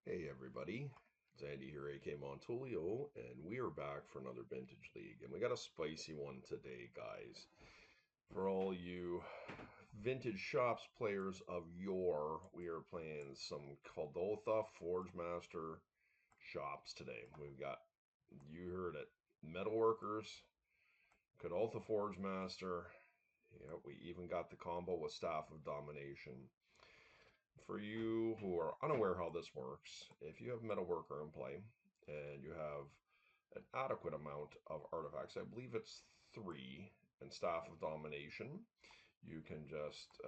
Hey everybody, it's Andy here, aka Montolio, and we are back for another Vintage League. And we got a spicy one today, guys. For all you vintage shops players of yore, we are playing some Kuldotha Forge Master shops today. We've got, you heard it, Metalworkers, Kuldotha Forge Master. Yeah, we even got the combo with Staff of Domination. For you who are unaware how this works, if you have Metalworker in play and you have an adequate amount of artifacts, I believe it's 3, and Staff of Domination, you can just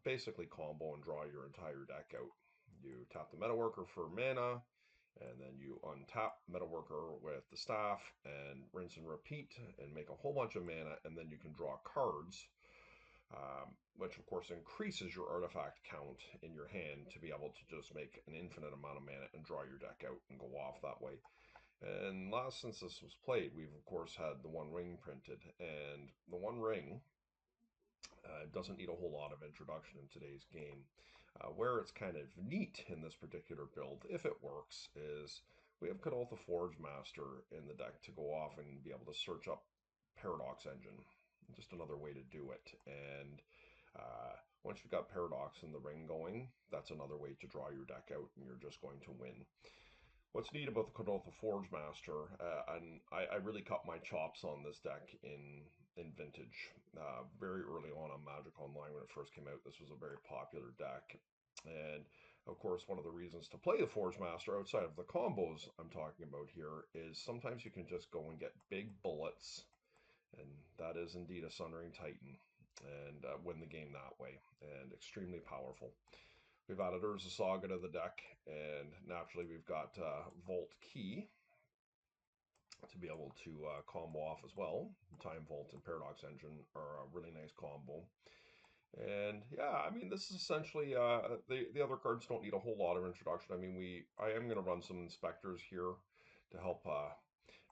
basically combo and draw your entire deck out. You tap the Metalworker for mana, and then you untap Metalworker with the staff and rinse and repeat and make a whole bunch of mana, and then you can draw cards, which of course increases your artifact count in your hand to be able to just make an infinite amount of mana and draw your deck out and go off that way. And last since this was played, we've of course had the One Ring printed, and the One Ring doesn't need a whole lot of introduction in today's game. Where it's kind of neat in this particular build, if it works, is we have Kuldotha Forge Master in the deck to go off and be able to search up Paradox Engine. Just another way to do it. And once you've got Paradox in the ring going, that's another way to draw your deck out, and you're just going to win. What's neat about the Kuldotha Forge Master, and I really cut my chops on this deck in Vintage. Very early on Magic Online when it first came out, this was a very popular deck. And of course, one of the reasons to play the Forge Master outside of the combos I'm talking about here is sometimes you can just go and get big bullets, and that is indeed a Sundering Titan, and win the game that way, and extremely powerful. We've added Urza Saga to the deck, and naturally we've got Vault Key to be able to combo off as well. Time Vault and Paradox Engine are a really nice combo. And yeah, I mean, this is essentially the other cards don't need a whole lot of introduction. I mean, I am going to run some inspectors here to help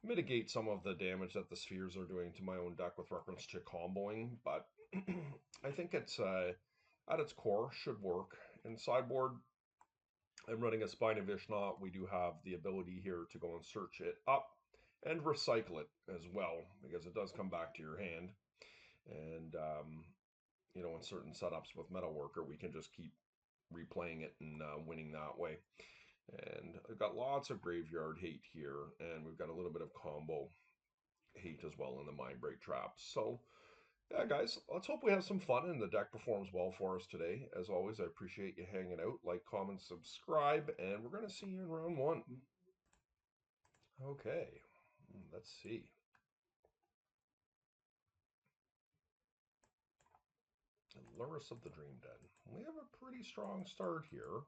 mitigate some of the damage that the spheres are doing to my own deck with reference to comboing, but I think it's at its core should work. In sideboard, I'm running a Spine of Ishnaut. We do have the ability here to go and search it up and recycle it as well, because it does come back to your hand. And, you know, in certain setups with Metalworker, we can just keep replaying it and winning that way. And I've got lots of graveyard hate here, and we've got a little bit of combo hate as well in the Mind Break traps. So, yeah, guys, let's hope we have some fun and the deck performs well for us today. As always, I appreciate you hanging out. Like, comment, subscribe, and we're going to see you in round one. Okay, let's see. Luris of the Dream Den. We have a pretty strong start here.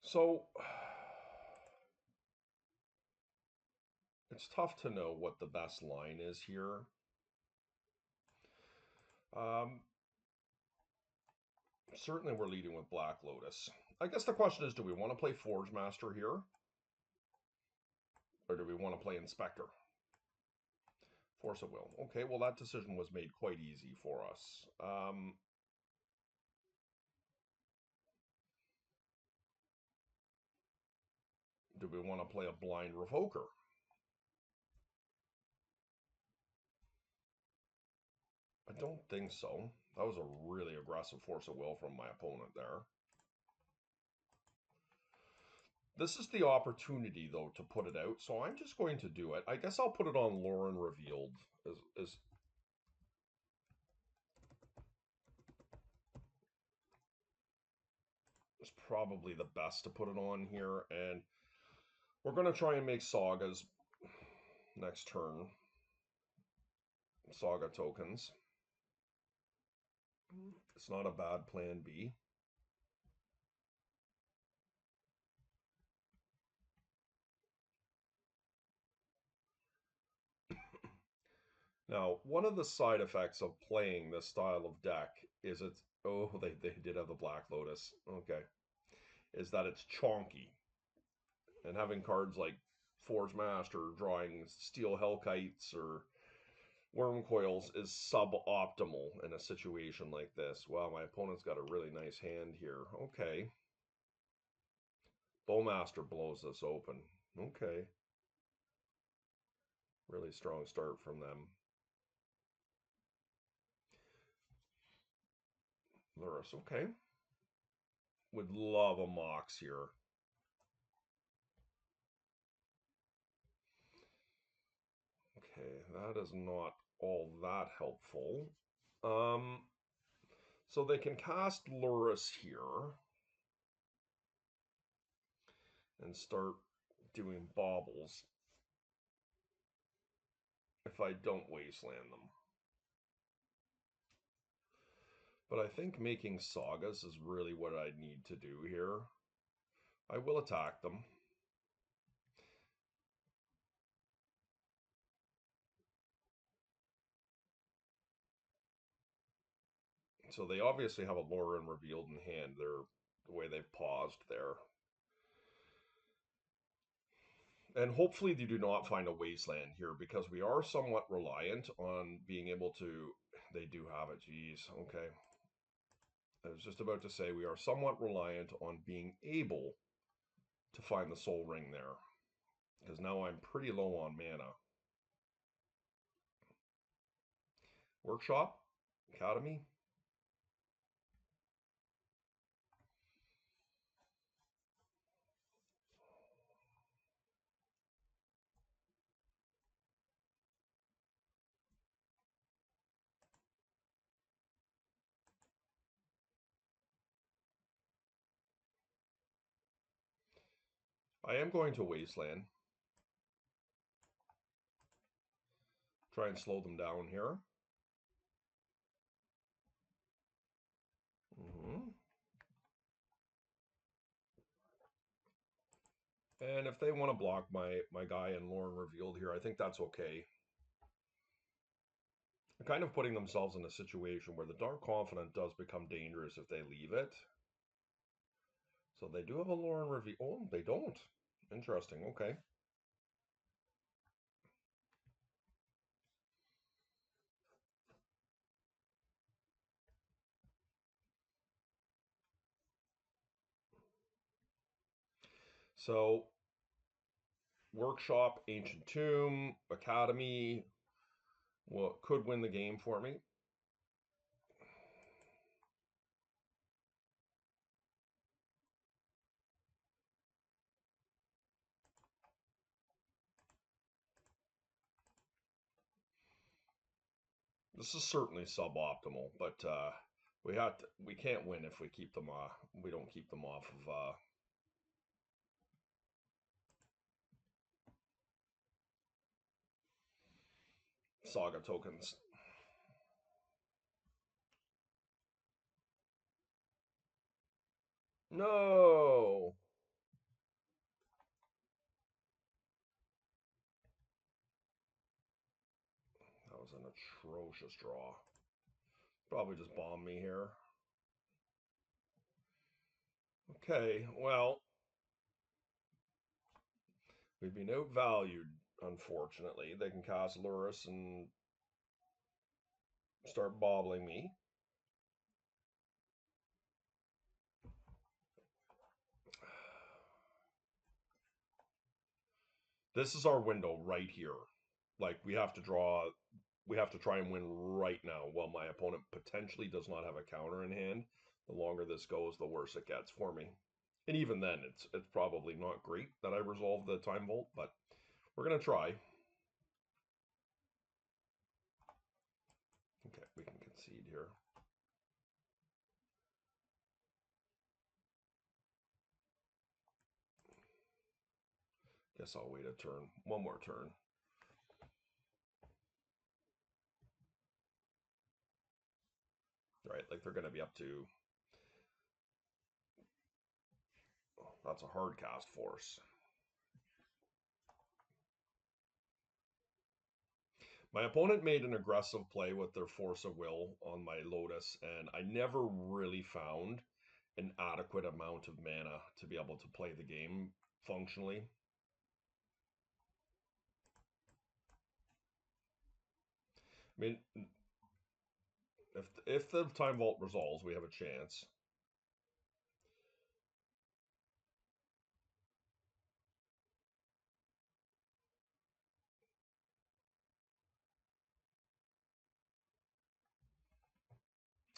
So, it's tough to know what the best line is here. Um, Certainly we're leading with Black Lotus. I guess the question is, do we want to play Forge Master here? Or do we want to play Inspector? Force of Will. Okay, well that decision was made quite easy for us. Do we want to play a Blind Revoker? I don't think so. That was a really aggressive Force of Will from my opponent there. This is the opportunity, though, to put it out, so I'm just going to do it. I guess I'll put it on Lauren Revealed as is probably the best to put it on here, and we're going to try and make sagas next turn. Saga tokens. It's not a bad plan B. Now, one of the side effects of playing this style of deck is it's, oh, they did have the Black Lotus, okay, is that it's chonky. And having cards like Forge Master, drawing Steel Hellkites or Worm Coils is suboptimal in a situation like this. Wow, my opponent's got a really nice hand here. Okay. Bowmaster blows this open. Okay. Really strong start from them. Lurrus, okay. Would love a Mox here. Okay, that is not all that helpful. So they can cast Lurrus here and start doing baubles if I don't wasteland them. But I think making sagas is really what I need to do here. I will attack them. So they obviously have a lure and revealed in hand. They're the way they've paused there. And hopefully they do not find a wasteland here because we are somewhat reliant on being able to... They do have it, geez, okay. I was just about to say we are somewhat reliant on being able to find the soul ring there. Because now I'm pretty low on mana. Workshop? Academy? I am going to wasteland. Try and slow them down here. And if they want to block my guy and Lauren revealed here, I think that's okay. They're kind of putting themselves in a situation where the Dark Confidant does become dangerous if they leave it. So they do have a Lauren reveal. Oh, they don't. Interesting. Okay. So Workshop, Ancient Tomb, Academy, well, could win the game for me. This is certainly suboptimal, but we can't win if we keep them we don't keep them off of saga tokens. No. That was an atrocious draw. Probably just bomb me here. Okay, well, we've been outvalued, unfortunately. They can cast Lurrus and start bobbling me. This is our window right here. Like, we have to try and win right now while my opponent potentially does not have a counter in hand. The longer this goes, the worse it gets for me. And even then, it's probably not great that I resolve the time vault, but we're going to try. Okay, we can concede here. Guess I'll wait a turn. One more turn. Right, like they're going to be up to... Oh, that's a hard cast force. My opponent made an aggressive play with their Force of Will on my Lotus, and I never really found an adequate amount of mana to be able to play the game functionally. I mean, if the time vault resolves, we have a chance.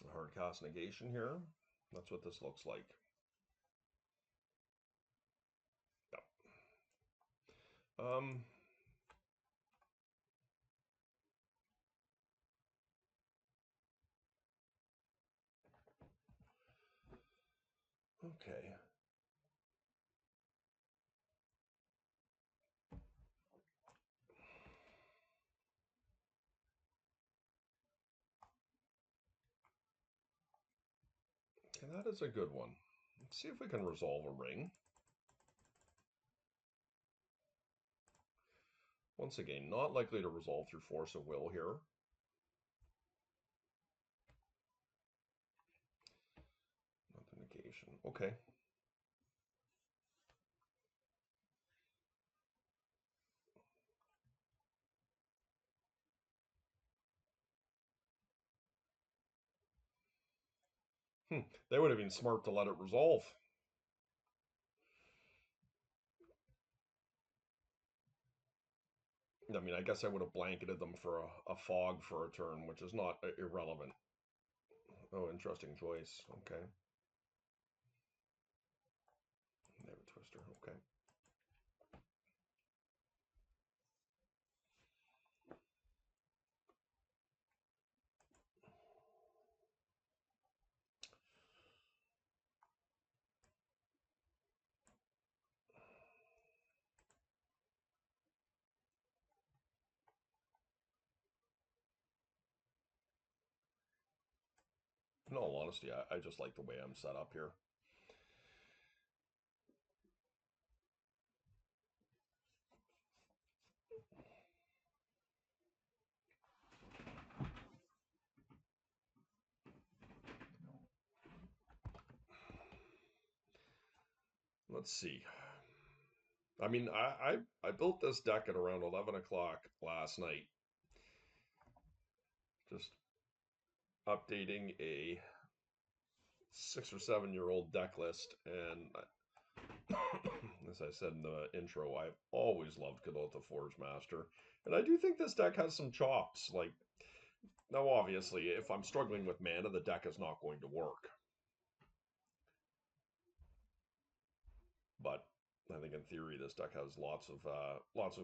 A hard cast negation here. That's what this looks like. Yep. Okay. Okay, that is a good one. Let's see if we can resolve a ring. Once again, not likely to resolve through force of will here. Not the negation. Okay. They would have been smart to let it resolve. I mean, I guess I would have blanketed them for a fog for a turn, which is not irrelevant. Oh, interesting choice. Okay. They have a twister. Okay. In all honesty, I just like the way I'm set up here. Let's see. I mean, I built this deck at around 11 o'clock last night. Just updating a 6 or 7 year old deck list, and as I said in the intro, I've always loved Godot the Forge Master, and I do think this deck has some chops. Like, now obviously, if I'm struggling with mana, the deck is not going to work. But I think in theory, this deck has lots of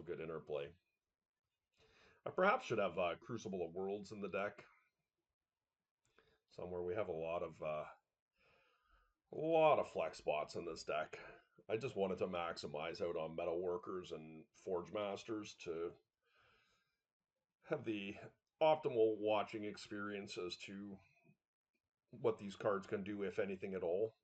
good interplay. I perhaps should have Crucible of Worlds in the deck. Somewhere we have a lot of flex spots in this deck. I just wanted to maximize out on Metal Workers and Forge Masters to have the optimal watching experience as to what these cards can do, if anything at all.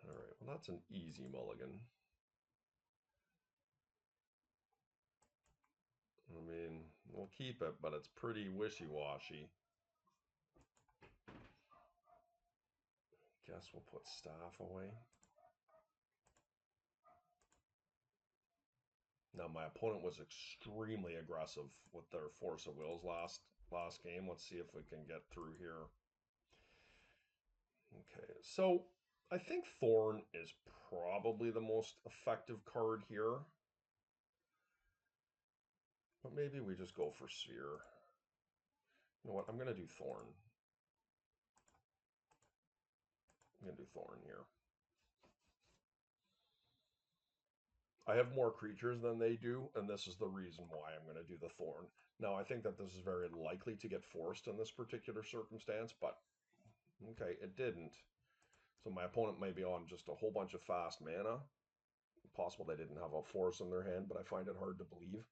All right, well, that's an easy mulligan. I mean, we'll keep it, but it's pretty wishy-washy. Guess we'll put Staff away. Now, my opponent was extremely aggressive with their Force of Wills last game. Let's see if we can get through here. Okay, so I think Thorn is probably the most effective card here. But maybe we just go for Sphere. You know what? I'm going to do Thorn. I'm going to do Thorn here. I have more creatures than they do, and this is the reason why I'm going to do the Thorn. Now, I think that this is very likely to get forced in this particular circumstance, but okay, it didn't. So my opponent may be on just a whole bunch of fast mana. Possible they didn't have a force in their hand, but I find it hard to believe.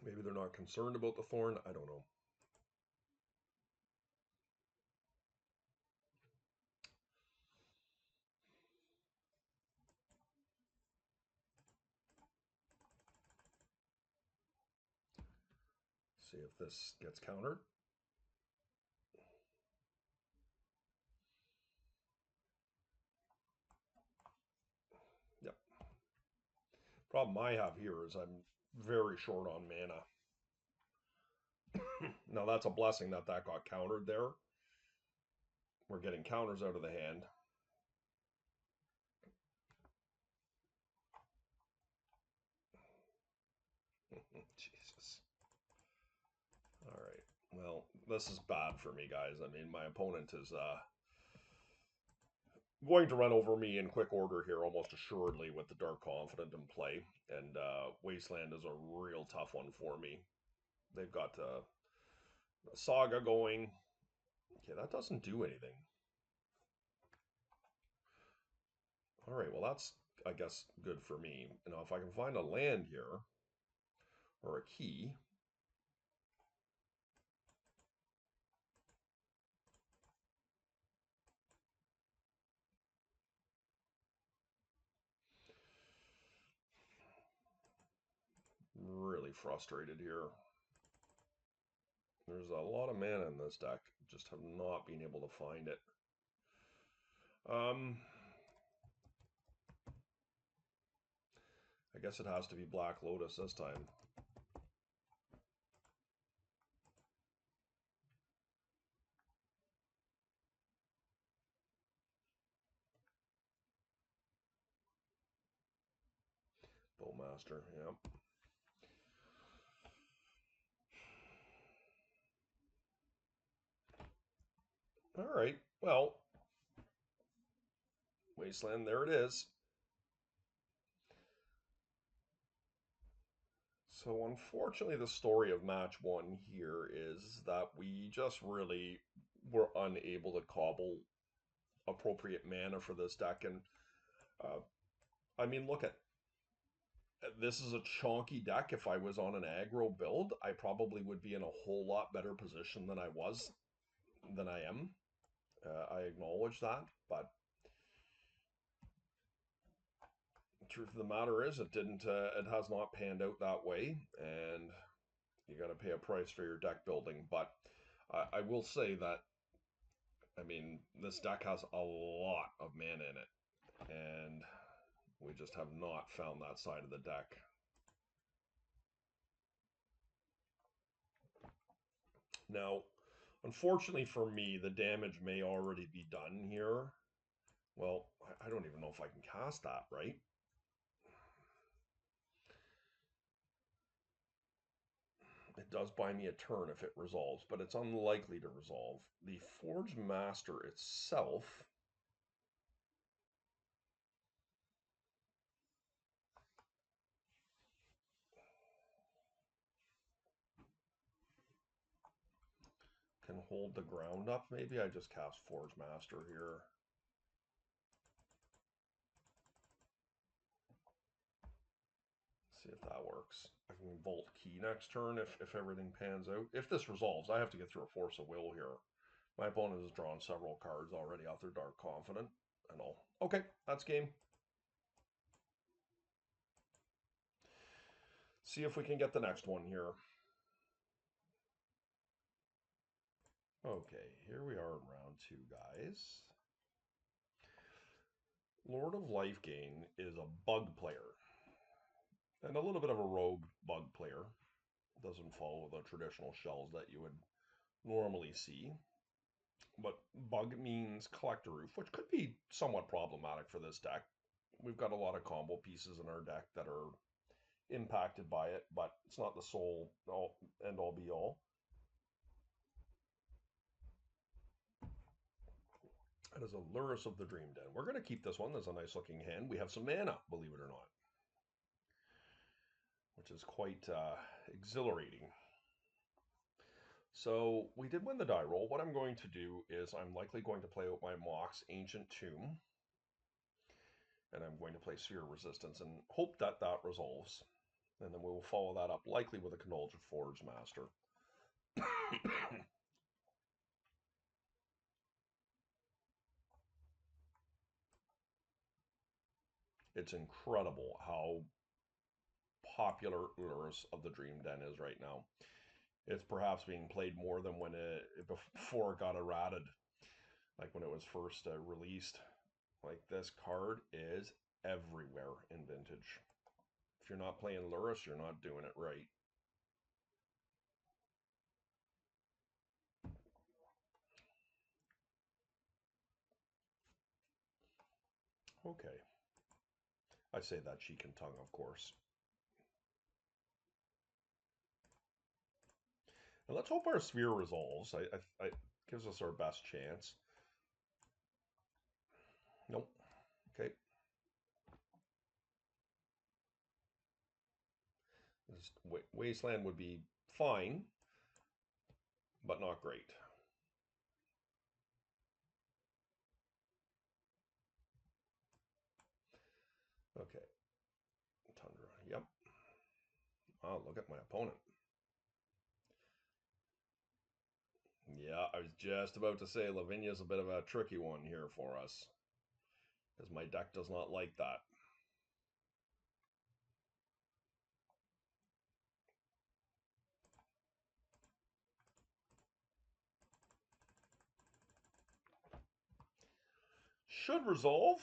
Maybe they're not concerned about the Thorn. I don't know. See if this gets countered. Yep. Problem I have here is I'm very short on mana. Now that's a blessing that got countered there. We're getting counters out of the hand. Jesus. All right. Well, this is bad for me, guys. I mean, my opponent is going to run over me in quick order here, almost assuredly, with the Dark Confidant in play. And Wasteland is a real tough one for me. They've got Saga going. Okay, that doesn't do anything. All right, well, that's, I guess, good for me. Now, if I can find a land here, or a key, really frustrated here. There's a lot of mana in this deck, just have not been able to find it. I guess it has to be Black Lotus this time. Bowmaster, yep. All right, well, Wasteland, there it is. So unfortunately, the story of match one here is that we just really were unable to cobble appropriate mana for this deck. And I mean, look at this is a chunky deck. If I was on an aggro build, I probably would be in a whole lot better position than I am. I acknowledge that, but the truth of the matter is, it has not panned out that way, and you got to pay a price for your deck building. But I will say that, I mean, this deck has a lot of mana in it, and we just have not found that side of the deck. Now, unfortunately for me, the damage may already be done here. Well, I don't even know if I can cast that, right? It does buy me a turn if it resolves, but it's unlikely to resolve. The Forge Master itself can hold the ground up. Maybe I just cast Forge Master here. See if that works. I can Vault Key next turn if everything pans out. If this resolves, I have to get through a Force of Will here. My opponent has drawn several cards already off their Dark Confidant and all. Okay, that's game. See if we can get the next one here. Okay, here we are in round two, guys. Lord of Lifegain is a bug player. And a little bit of a rogue bug player. Doesn't follow the traditional shells that you would normally see. But bug means Collector Roof, which could be somewhat problematic for this deck. We've got a lot of combo pieces in our deck that are impacted by it, but it's not the sole end all be all. That is a Lurrus of the Dream Den. We're going to keep this one. There's a nice looking hand. We have some mana, believe it or not, which is quite exhilarating. So we did win the die roll. What I'm going to do is I'm likely going to play out my Mox Ancient Tomb. And I'm going to play Sphere Resistance and hope that that resolves. And then we will follow that up likely with a Conulgent Forge Master. It's incredible how popular Lurrus of the Dream Den is right now. it's perhaps being played more than when before it got errated, like when it was first released. Like this card is everywhere in Vintage. If you're not playing Lurrus, you're not doing it right. Okay. I say that cheek and tongue, of course. And let's hope our sphere resolves. I gives us our best chance. Nope. Okay. Wasteland would be fine, but not great. Okay. Tundra. Yep. Oh, look at my opponent. Yeah, I was just about to say Lavinia's a bit of a tricky one here for us, because my deck does not like that. Should resolve.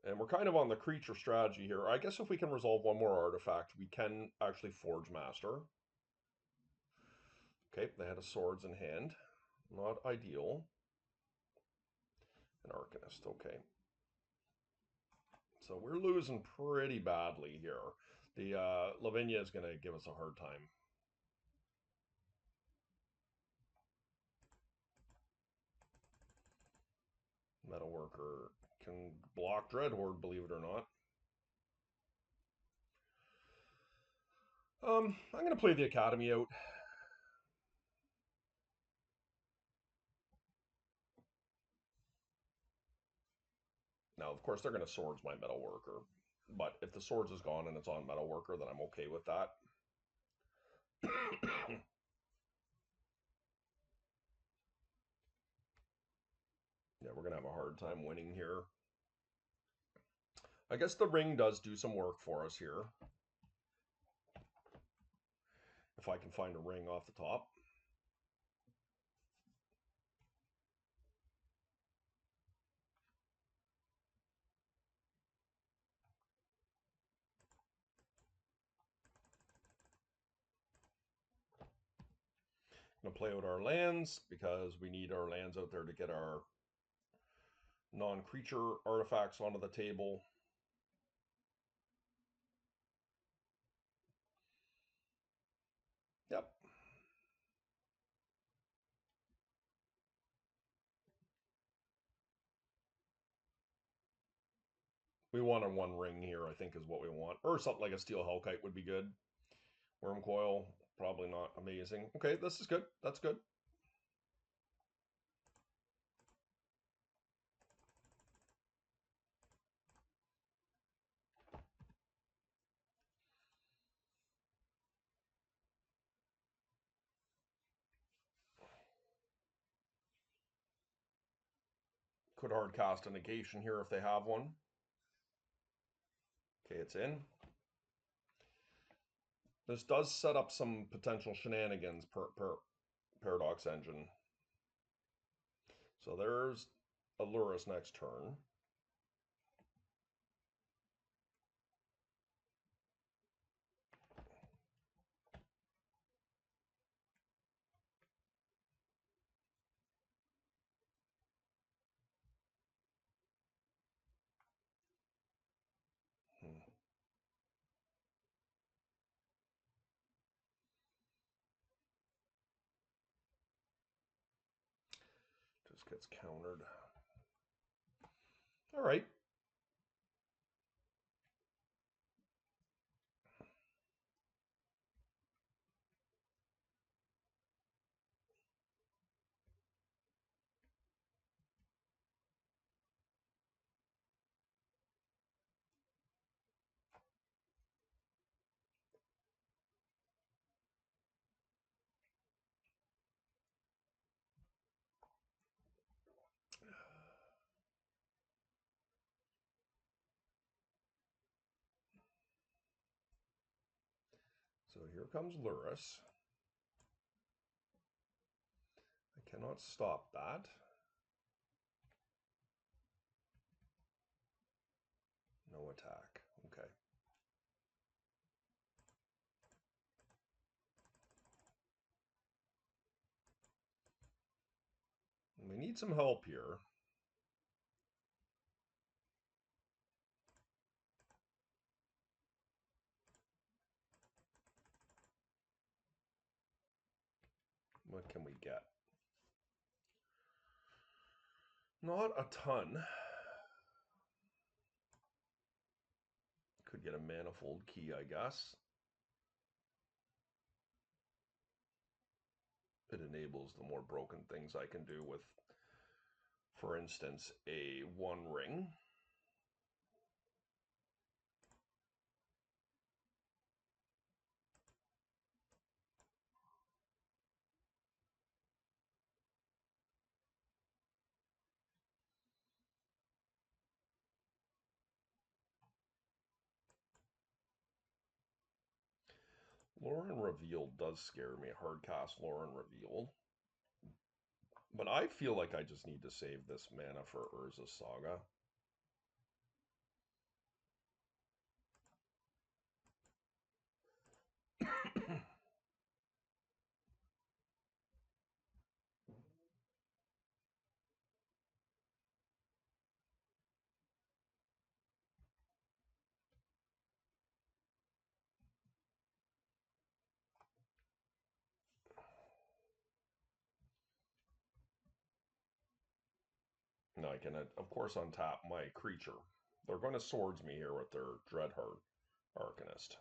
And we're kind of on the creature strategy here. I guess if we can resolve one more artifact, we can actually Forge Master. Okay, they had a Swords in hand. Not ideal. An Arcanist, okay. So we're losing pretty badly here. The Lavinia is going to give us a hard time. Metalworker can block Dreadhorde, believe it or not. I'm going to play the Academy out. Now, of course, they're going to Swords my Metalworker. But if the Swords is gone and it's on Metalworker, then I'm okay with that. Yeah, we're going to have a hard time winning here. I guess the ring does do some work for us here. If I can find a ring off the top. Going to play out our lands because we need our lands out there to get our non-creature artifacts onto the table. Yep. We want a one ring here, I think is what we want. Or something like a Steel Hellkite would be good. Worm Coil, probably not amazing. Okay, this is good. That's good. Could hard cast a negation here if they have one. Okay, it's in. This does set up some potential shenanigans per Paradox Engine. So there's Lurrus next turn. Just gets countered. All right. But here comes Luris. I cannot stop that. No attack. Okay. We need some help here. What can we get? Not a ton. Could get a manifold key, I guess. It enables the more broken things I can do with, for instance, a one ring. Lauren Revealed does scare me, hardcast Lauren Revealed. But I feel like I just need to save this mana for Urza's Saga. Now I can, of course, untap my creature. They're going to swords me here with their Dreadheart Arcanist.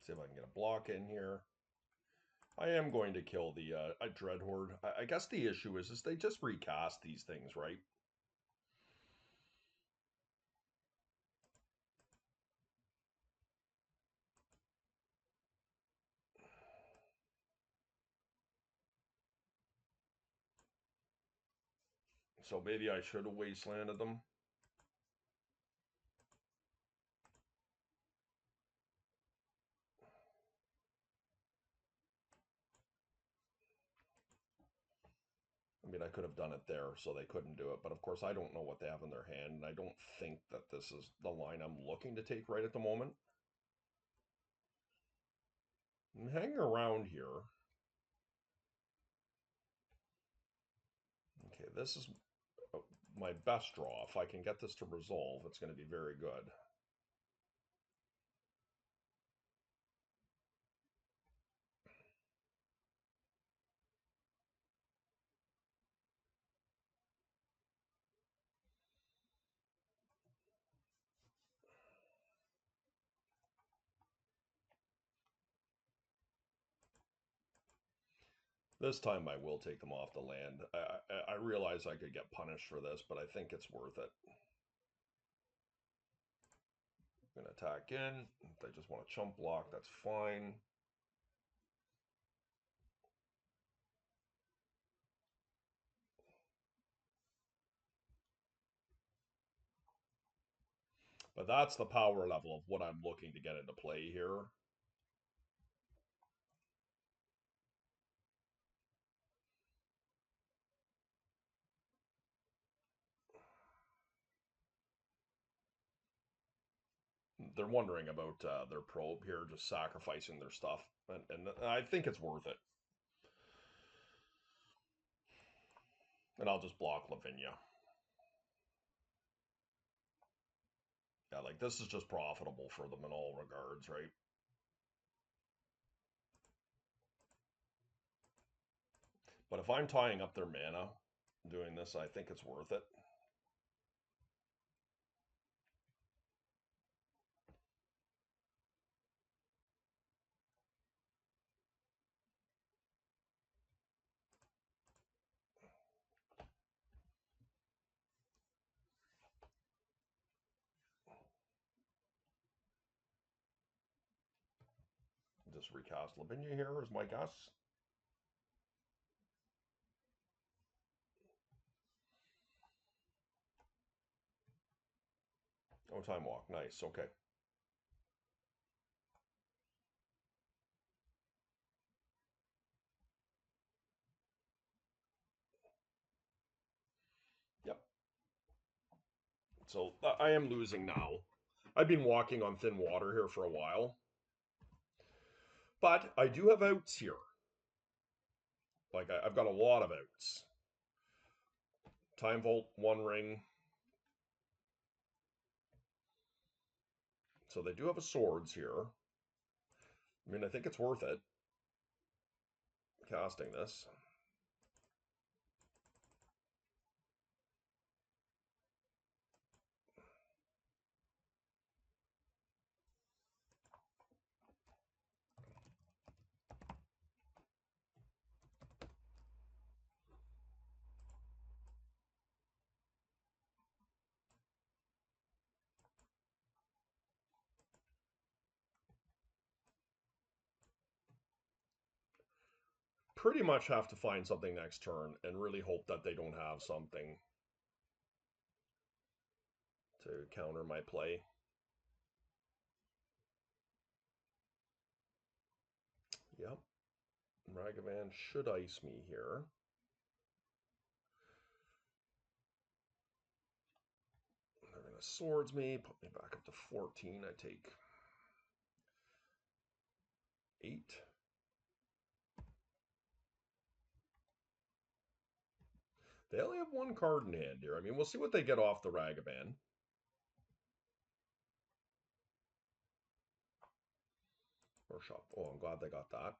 See if I can get a block in here. I am going to kill the Dreadhorde. I guess the issue is they just recast these things, right? So maybe I should have wastelanded them. I mean, I could have done it there so they couldn't do it. But of course, I don't know what they have in their hand. And I don't think that this is the line I'm looking to take right at the moment. I'm hanging around here. Okay, this is my best draw. If I can get this to resolve, it's going to be very good. This time I will take them off the land. I realize I could get punished for this, but I think it's worth it. I'm going to attack in. If they just want to chump block, that's fine. But that's the power level of what I'm looking to get into play here. They're wondering about their probe here, just sacrificing their stuff. And I think it's worth it. And I'll just block Lavinia. Yeah, like this is just profitable for them in all regards, right? But if I'm tying up their mana doing this, I think it's worth it. Just recast Lavinia here is my guess. Oh, time walk. Nice. Okay. Yep. So I am losing now. I've been walking on thin water here for a while. But I do have outs here. Like I've got a lot of outs. Time Vault, One Ring. So they do have a swords here. I mean, I think it's worth it casting this. Pretty much have to find something next turn and really hope that they don't have something to counter my play. Yep. Ragavan should ice me here. They're going to swords me, put me back up to 14. I take 8. They only have one card in hand here. I mean, we'll see what they get off the Ragavan. Or shop. Oh, I'm glad they got that,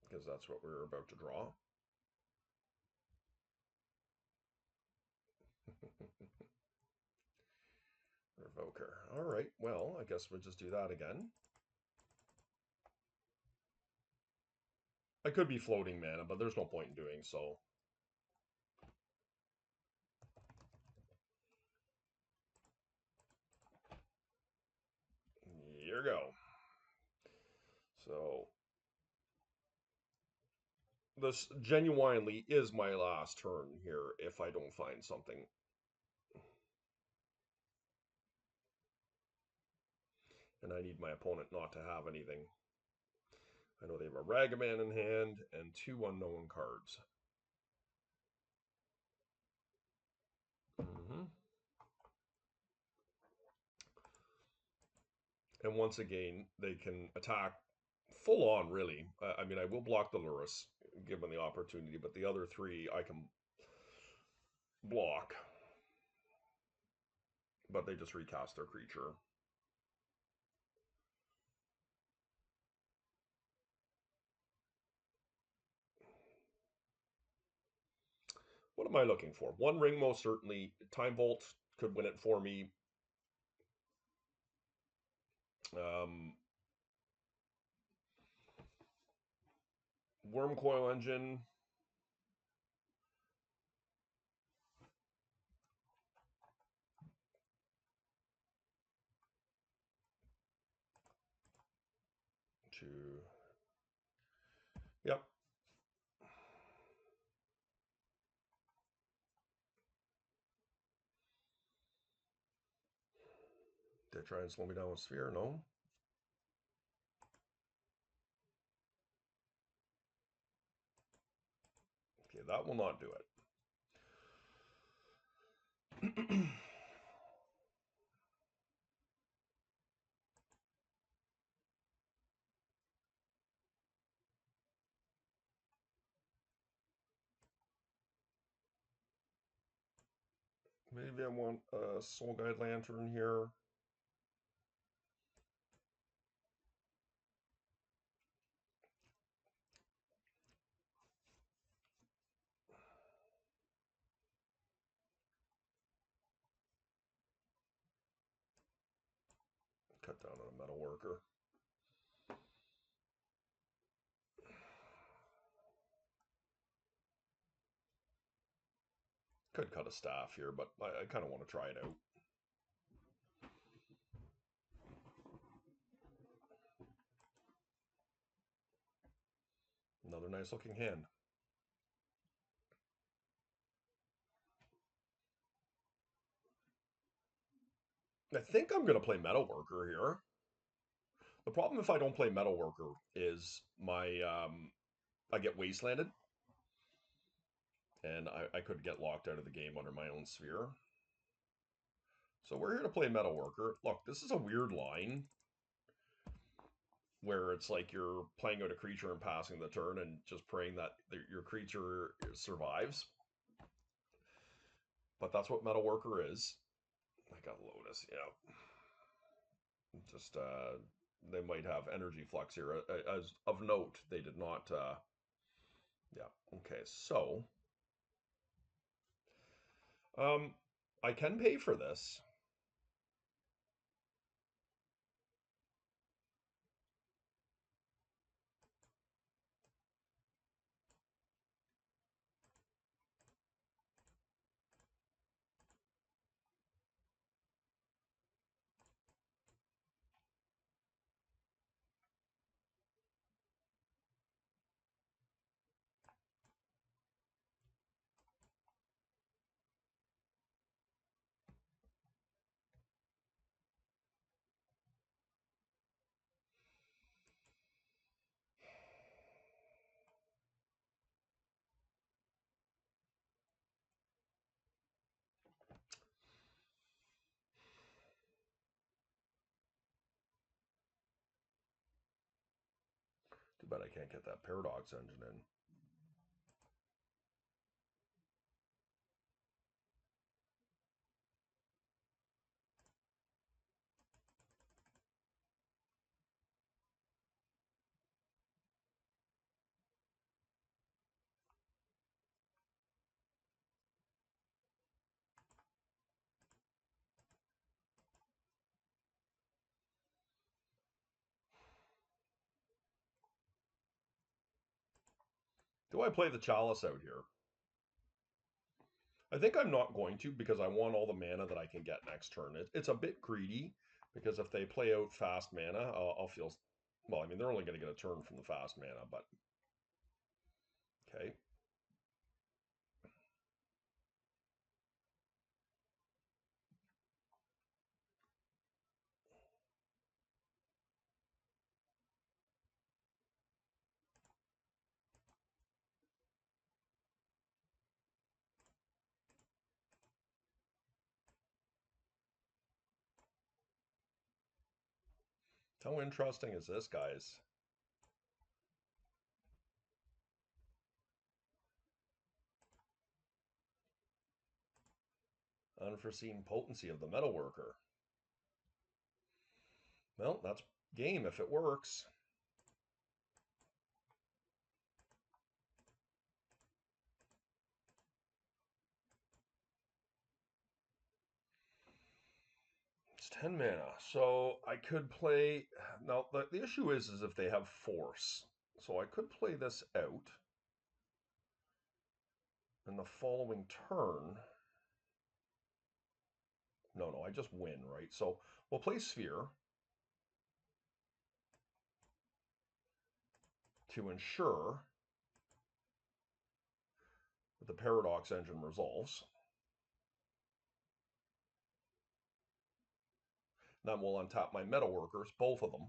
because that's what we were about to draw. Revoker. All right, well, I guess we'll just do that again. I could be floating mana, but there's no point in doing so. Here we go. So this genuinely is my last turn here if I don't find something. And I need my opponent not to have anything. I know they have a Ragavan in hand and 2 unknown cards. And once again, they can attack full on, really. I mean, I will block the Lurrus, given the opportunity, but the other 3 I can block. But they just recast their creature. What am I looking for? One ring, most certainly. Time Vault could win it for me. Wormcoil Engine. Yep. Did I try and slow me down with Sphere? No. Okay, that will not do it. Maybe I want a Soul Guide Lantern here. that down to a metal worker. Could cut a staff here, but I kind of want to try it out. Another nice looking hand. I think I'm going to play Metalworker here. The problem if I don't play Metalworker is I get wastelanded, and I could get locked out of the game under my own sphere. So we're here to play Metalworker. Look, this is a weird line where it's like you're playing out a creature and passing the turn and just praying that your creature survives. But that's what Metalworker is. I got Lotus, yeah. Just they might have energy flux here. As of note, they did not. Yeah. Okay. So, I can pay for this. Too bad I can't get that Paradox Engine in. Do I play the Chalice out here? I think I'm not going to because I want all the mana that I can get next turn. It's a bit greedy because if they play out fast mana, I'll feel... Well, I mean, they're only going to get a turn from the fast mana, but... Okay. How interesting is this, guys? Unforeseen potency of the Metalworker. Well, that's game if it works. It's 10 mana. So I could play... Now, the issue is if they have Force. So I could play this out. And the following turn... No, I just win, right? So we'll play Sphere to ensure that the Paradox Engine resolves. Then we'll untap my Metalworkers, both of them.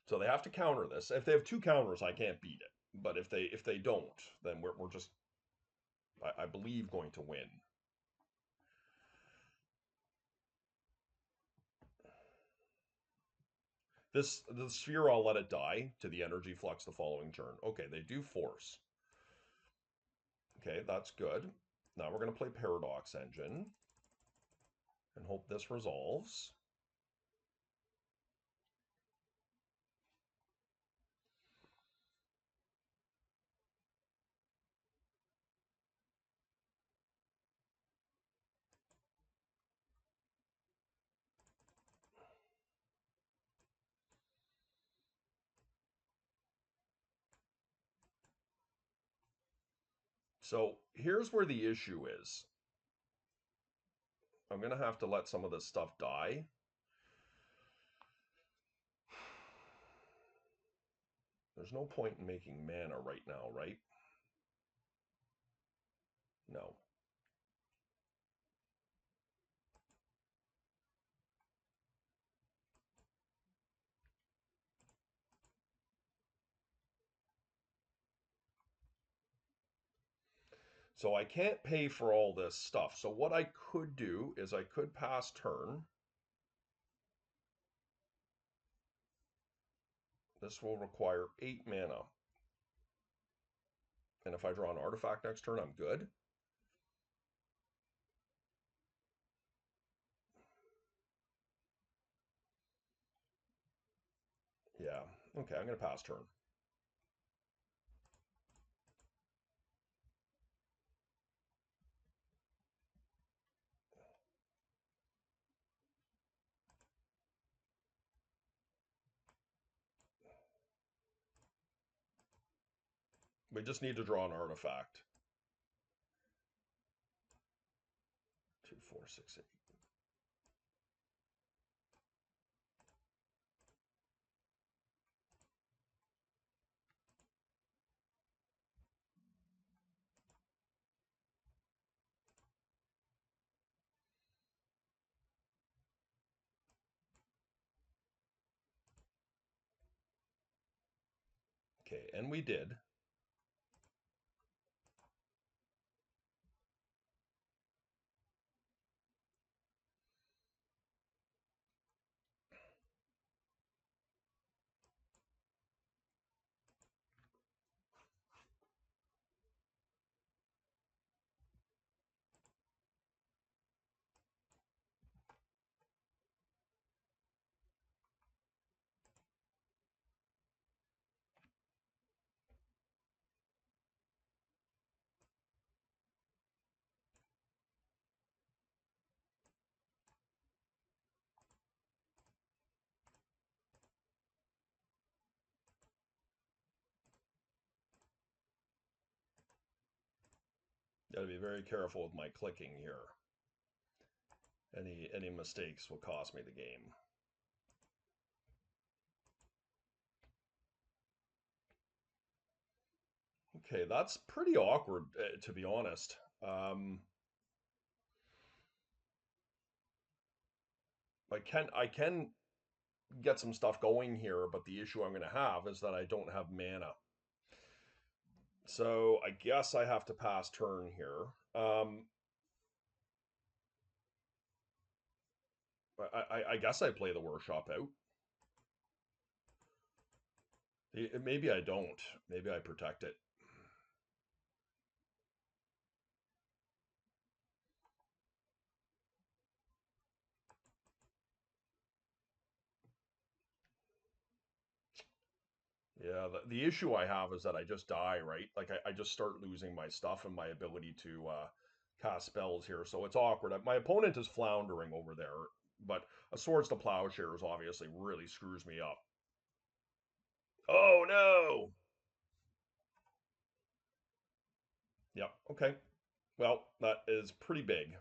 So they have to counter this. If they have two counters, I can't beat it. But if they don't, then we're just, I believe, going to win. The Sphere, I'll let it die to the energy flux the following turn. Okay, they do Force. Okay, that's good. Now we're going to play Paradox Engine and hope this resolves. So here's where the issue is. I'm going to have to let some of this stuff die. There's no point in making mana right now, right? No. So I can't pay for all this stuff. So what I could do is I could pass turn. This will require 8 mana. And if I draw an artifact next turn, I'm good. Yeah. Okay, I'm going to pass turn. We just need to draw an artifact. 2, 4, 6, 8. Okay, and we did. Got to be very careful with my clicking here. Any mistakes will cost me the game. Okay, that's pretty awkward, to be honest. I can get some stuff going here, but the issue I'm going to have is that I don't have mana. So I guess I have to pass turn here. I guess I play the workshop out. Maybe I don't. Maybe I protect it. Yeah, the issue I have is that I just die, right? Like I just start losing my stuff and my ability to cast spells here. So it's awkward. My opponent is floundering over there, but a Swords to Plowshares obviously really screws me up. Oh no! Yep, okay. Well, that is pretty big.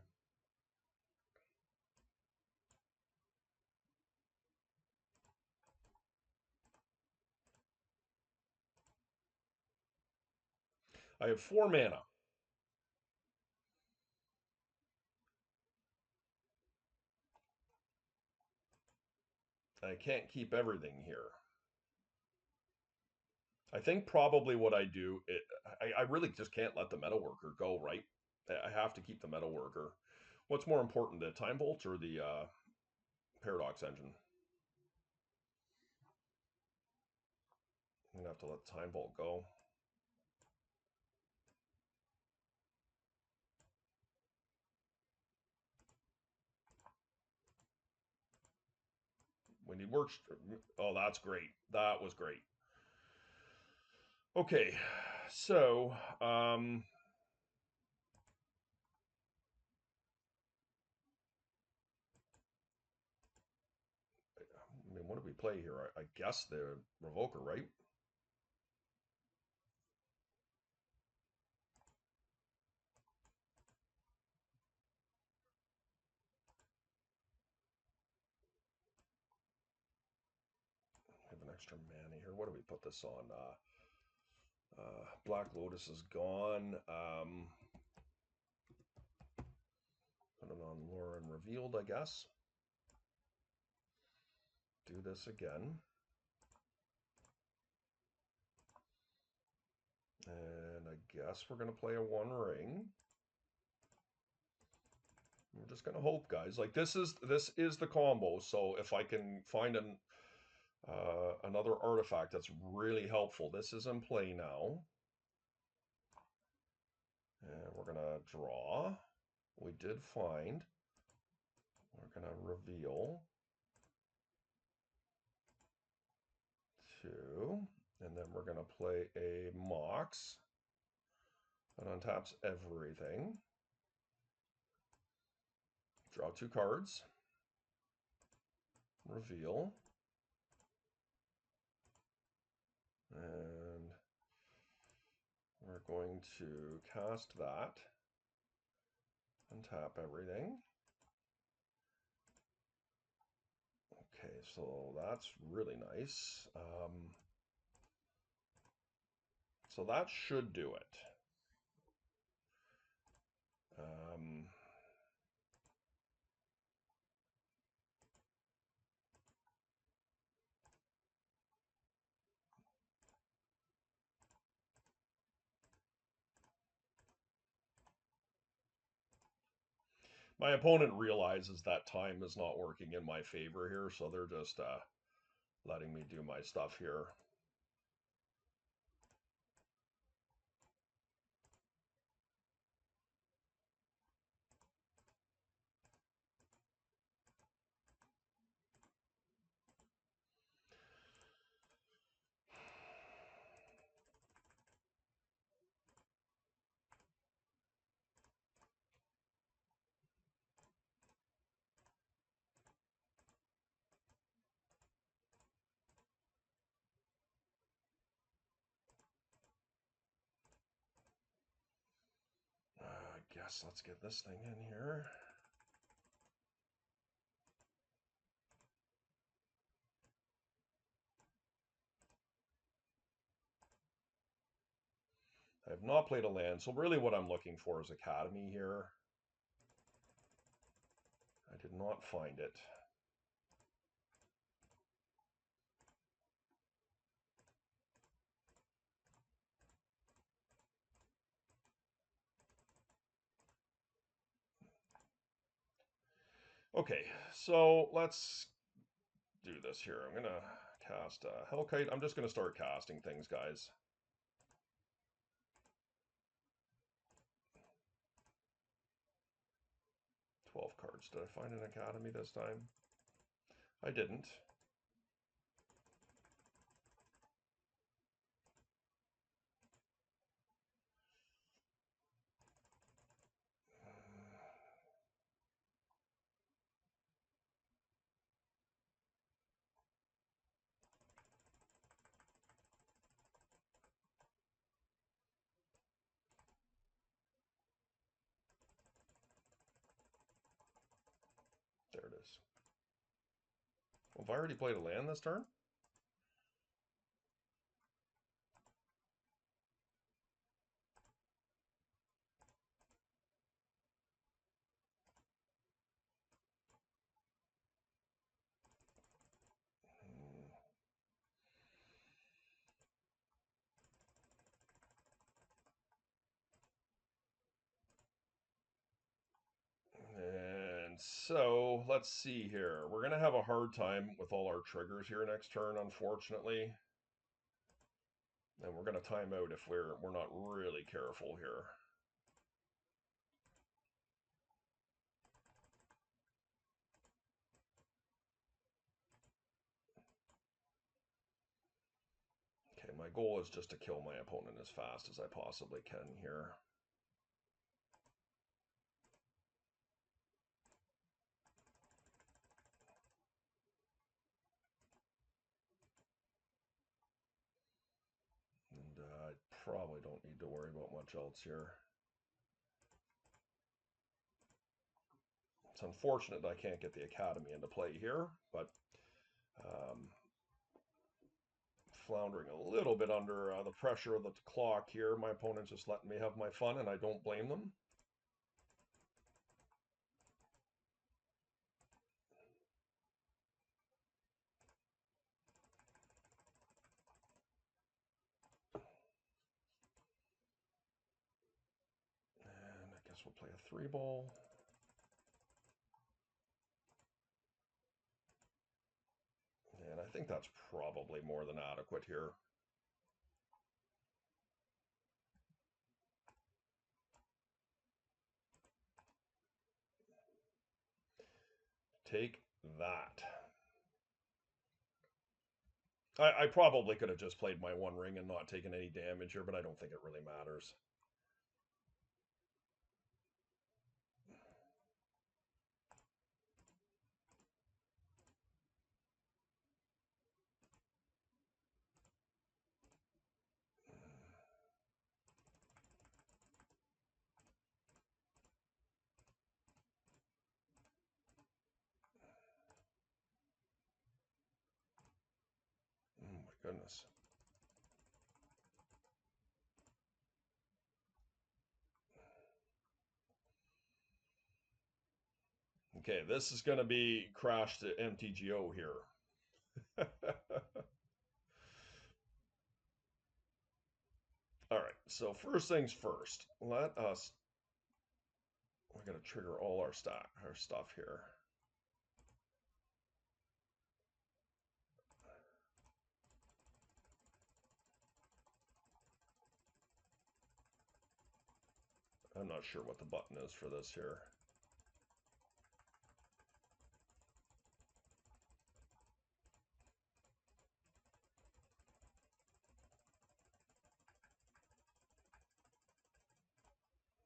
I have 4 mana. I can't keep everything here. I think probably what I do, I really just can't let the Metalworker go, right? I have to keep the Metalworker. What's more important, the Time Bolt or the Paradox Engine? I'm gonna have to let Time Bolt go. When he works, oh, that's great. That was great. Okay, so I mean, what do we play here? I guess the Revoker, right? extra mana here. What do we put this on? Black Lotus is gone. Put it on Lore and Revealed, I guess. Do this again. And I guess we're going to play a One Ring. We're just going to hope, guys. Like, this is the combo. So if I can find another artifact that's really helpful. This is in play now. And we're going to draw. We did find. We're going to reveal. 2. And then we're going to play a Mox. That untaps everything. Draw 2 cards. Reveal. And we're going to cast that. Untap everything. Okay, so that's really nice. So that should do it. My opponent realizes that time is not working in my favor here, so they're just letting me do my stuff here. I guess let's get this thing in here. I have not played a land, so really what I'm looking for is Academy here. I did not find it. Okay, so let's do this here. I'm going to cast Hellkite. I'm just going to start casting things, guys. Cards. Did I find an Academy this time? I didn't. There it is. Well, have I already played a land this turn? And so, let's see here. We're going to have a hard time with all our triggers here next turn, unfortunately. And we're going to time out if we're not really careful here. Okay, my goal is just to kill my opponent as fast as I possibly can here. And I probably don't need to worry about much else here. It's unfortunate that I can't get the Academy into play here, but floundering a little bit under the pressure of the clock here. My opponent's just letting me have my fun, and I don't blame them. And I guess we'll play a 3-ball. And I think that's probably more than adequate here. Take that. I probably could have just played my 1 ring and not taken any damage here, but I don't think it really matters. Oh my goodness. Okay, this is going to be crash to MTGO here. All right, so first things first, we're going to trigger all our stuff here. I'm not sure what the button is for this here.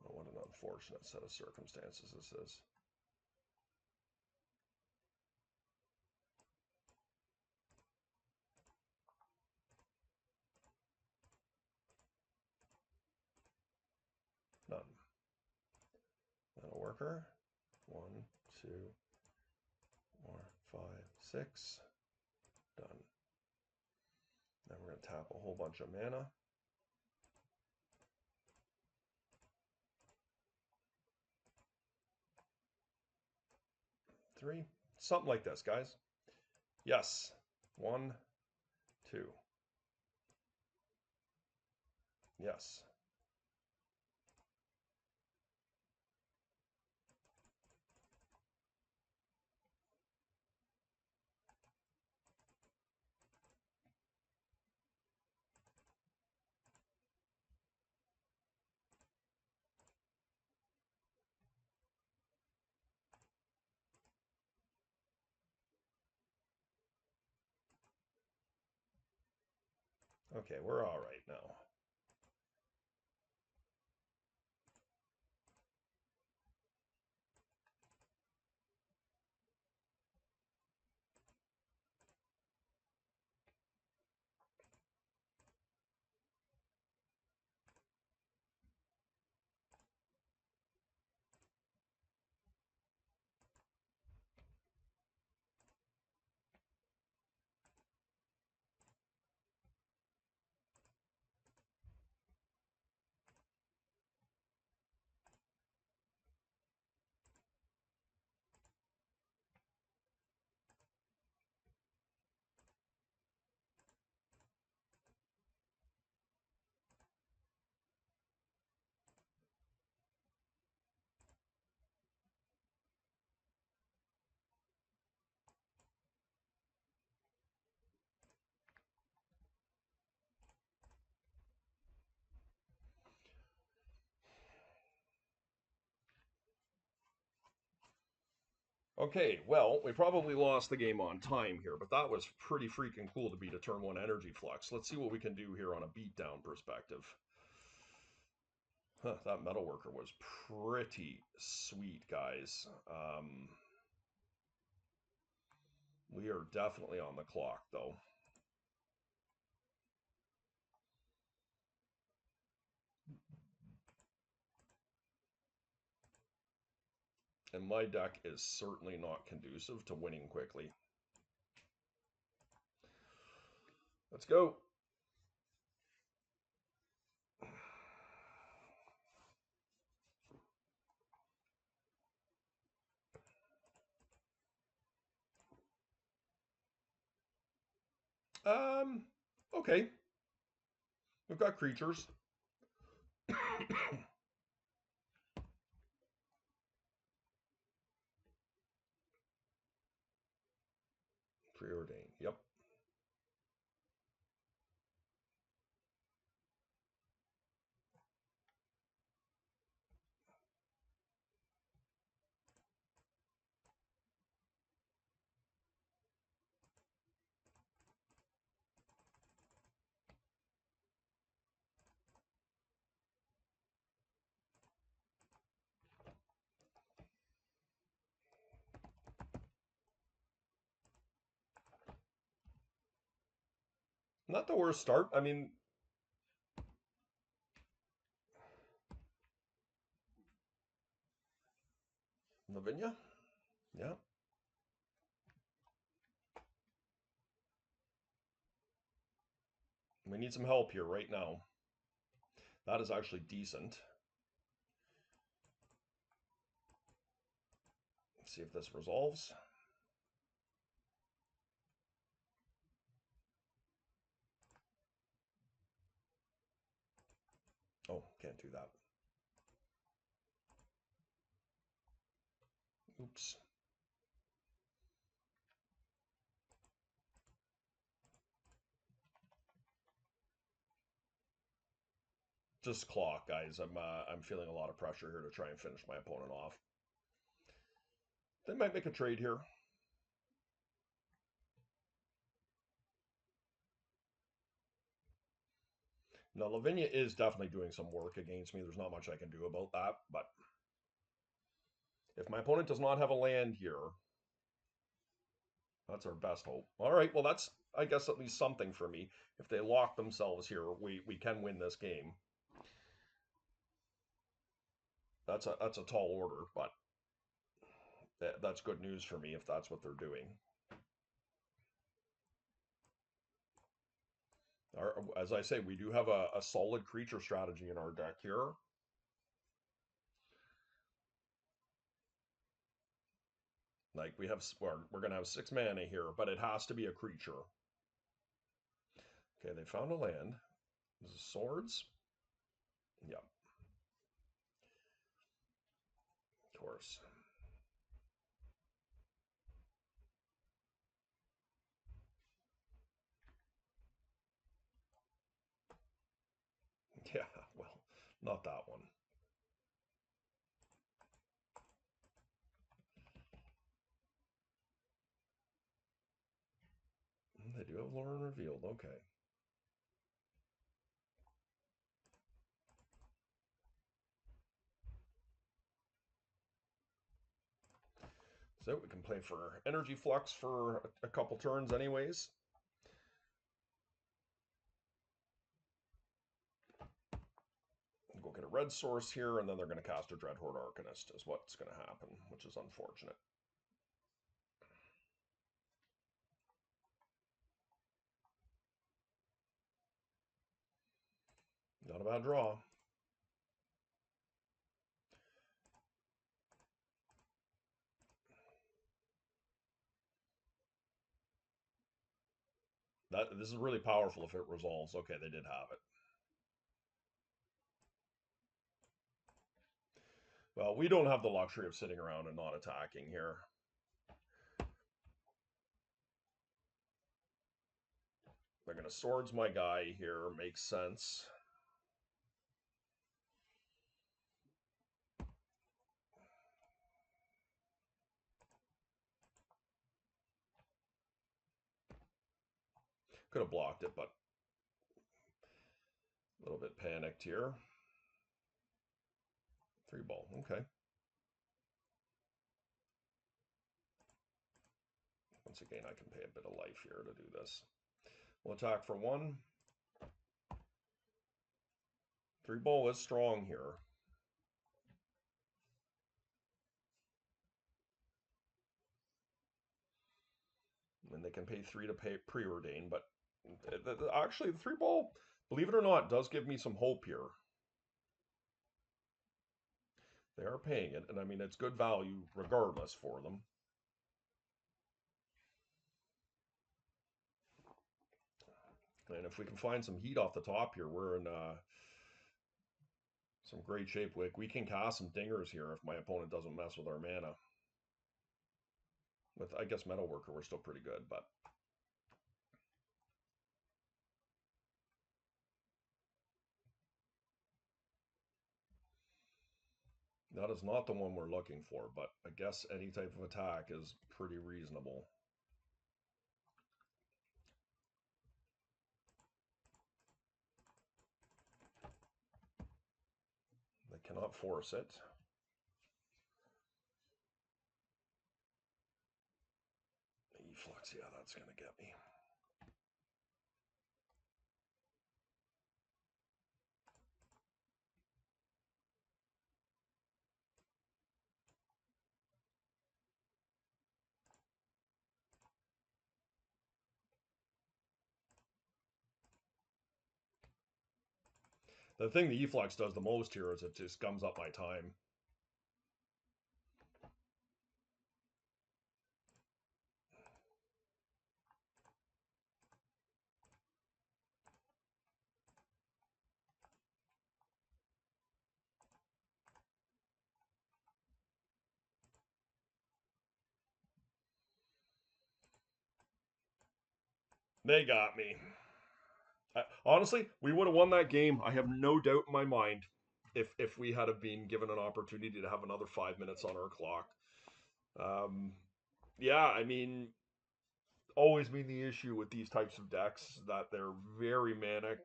Oh, what an unfortunate set of circumstances this is. None. That'll work her. 1, 2, 4, 5, 6. Done. Now we're going to tap a whole bunch of mana. Three. Something like this, guys. Yes. 1, 2. Yes. Okay, we're all right now. Okay, well, we probably lost the game on time here, but that was pretty freaking cool to beat a turn 1 energy flux. Let's see what we can do here on a beatdown perspective. Huh, that metalworker was pretty sweet, guys. We are definitely on the clock, though. And my deck is certainly not conducive to winning quickly. Let's go. Okay. We've got creatures. Preordained. Yep. Not the worst start. I mean, Lavinia? Yeah. We need some help here right now. That is actually decent. Let's see if this resolves. Oh, can't do that. Oops. Just clock, guys. I'm feeling a lot of pressure here to try and finish my opponent off. They might make a trade here. Now, Lavinia is definitely doing some work against me. There's not much I can do about that, but if my opponent does not have a land here, that's our best hope. All right, well, that's, I guess, at least something for me. If they lock themselves here, we can win this game. That's a tall order, but that's good news for me if that's what they're doing. As I say, we do have a solid creature strategy in our deck here. Like we have, we're going to have 6 mana here, but it has to be a creature. Okay, they found a land. This is swords. Yep. Of course. Yeah, well, not that one. They do have Lauren revealed. Okay. So we can play for energy flux for a couple turns anyways. Go get a red source here, and then they're going to cast a Dreadhorde Arcanist is what's going to happen, which is unfortunate. Not a bad draw. This is really powerful if it resolves. Okay, they did have it. Well, we don't have the luxury of sitting around and not attacking here. They're going to swords my guy here. Makes sense. Could have blocked it, but a little bit panicked here. 3 ball. Okay. Once again, I can pay a bit of life here to do this. We'll attack for 1. 3 ball is strong here. And they can pay 3 to pay preordain, but actually the 3 ball, believe it or not, does give me some hope here. They are paying it, and I mean, it's good value regardless for them. And if we can find some heat off the top here, we're in some great shape. We can cast some dingers here if my opponent doesn't mess with our mana. With, I guess, Metalworker, we're still pretty good, but... That is not the one we're looking for, but I guess any type of attack is pretty reasonable. They cannot force it. Efflux, yeah, that's going to get me. The thing the Efflux does the most here is it just gums up my time. They got me. Honestly, we would have won that game. I have no doubt in my mind if we had been given an opportunity to have another 5 minutes on our clock. Yeah, I mean, always been the issue with these types of decks that they're very manic,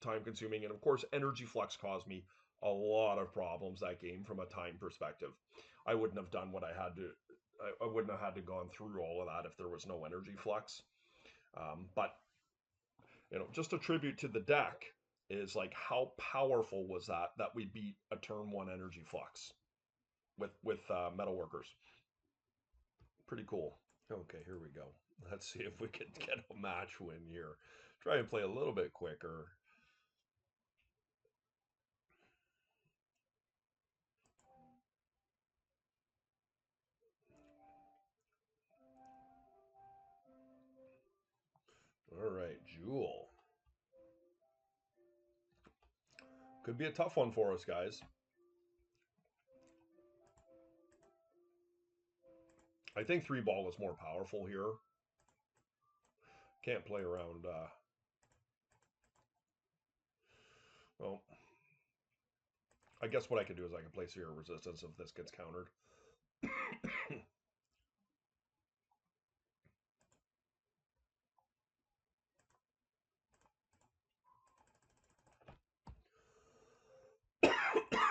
time consuming, and of course, Energy Flux caused me a lot of problems that game from a time perspective. I wouldn't have done what I had to. I wouldn't have had to gone through all of that if there was no Energy Flux. But just a tribute to the deck is like how powerful was that we beat a turn one Energy Flux with Metalworkers. Pretty cool. Okay, here we go. Let's see if we can get a match win here. Try and play a little bit quicker. All right, Jewel. Could be a tough one for us, guys. I think 3-ball is more powerful here. Can't play around. Well, I guess what I can do is I can play Zero Resistance if this gets countered.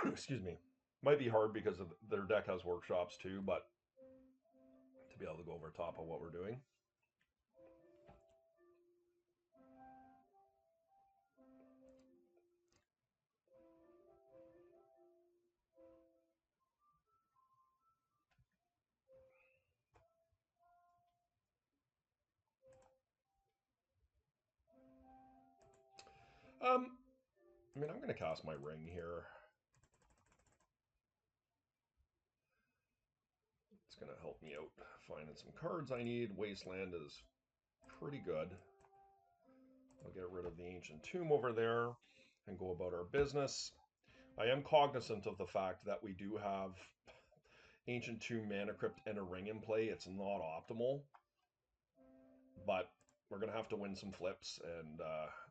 Excuse me. Might be hard because their deck has workshops too, but to be able to go over top of what we're doing. I mean, I'm going to cast my ring here. It's going to help me out finding some cards I need. Wasteland is pretty good. I'll get rid of the Ancient Tomb over there and go about our business. I am cognizant of the fact that we do have Ancient Tomb, Mana Crypt, and a ring in play. It's not optimal, but we're going to have to win some flips, and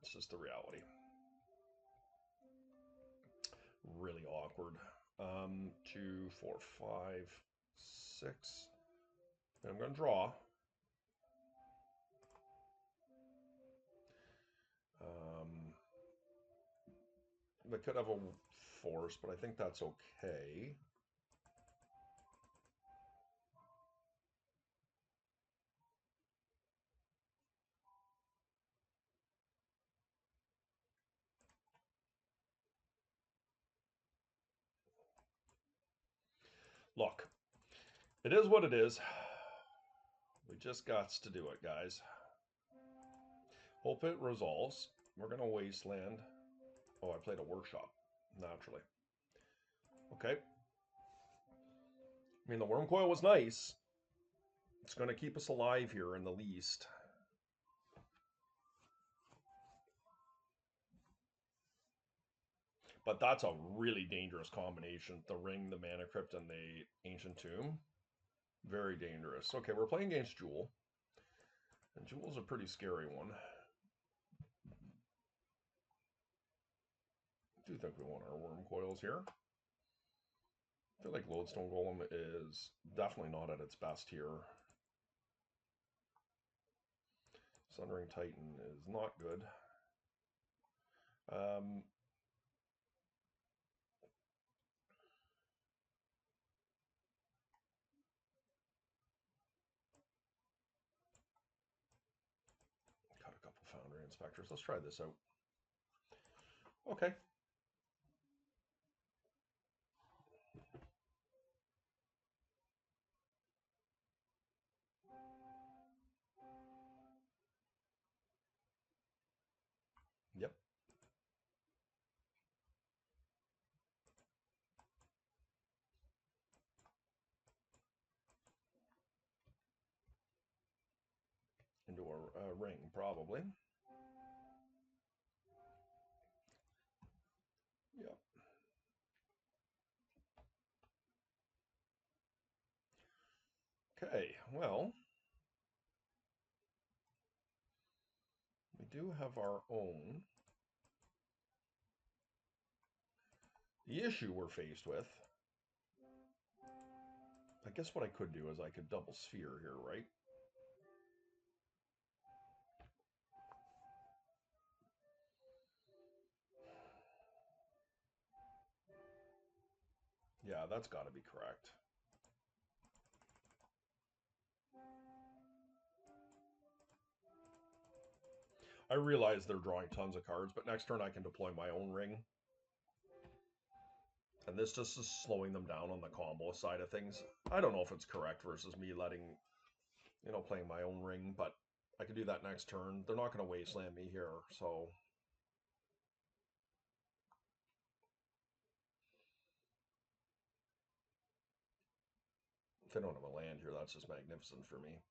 it's just the reality. Really awkward. 2, 4, 5, 6. And I'm going to draw. They could have a force, but I think that's okay. Look, it is what it is. We just got to do it, guys. Hope it resolves. We're going to Wasteland. Oh, I played a Workshop, naturally. Okay. I mean, the Worm Coil was nice. It's going to keep us alive here in the least. But that's a really dangerous combination. The Ring, the Mana Crypt, and the Ancient Tomb. Very dangerous. Okay, we're playing against Jewel. And Jewel's a pretty scary one. I do think we want our Worm Coils here. I feel like Lodestone Golem is definitely not at its best here. Sundering Titan is not good. Got a couple Foundry Inspectors. Let's try this out. Okay. Yep. Into a ring, probably. Yep. Okay, well, we do have our own. The issue we're faced with, I guess what I could do is I could double sphere here, right? Yeah, that's got to be correct. I realize they're drawing tons of cards, but next turn I can deploy my own ring. And this just is slowing them down on the combo side of things. I don't know if it's correct versus me letting, playing my own ring, but I could do that next turn. They're not going to wasteland me here, so. If they don't have a land here, that's just magnificent for me.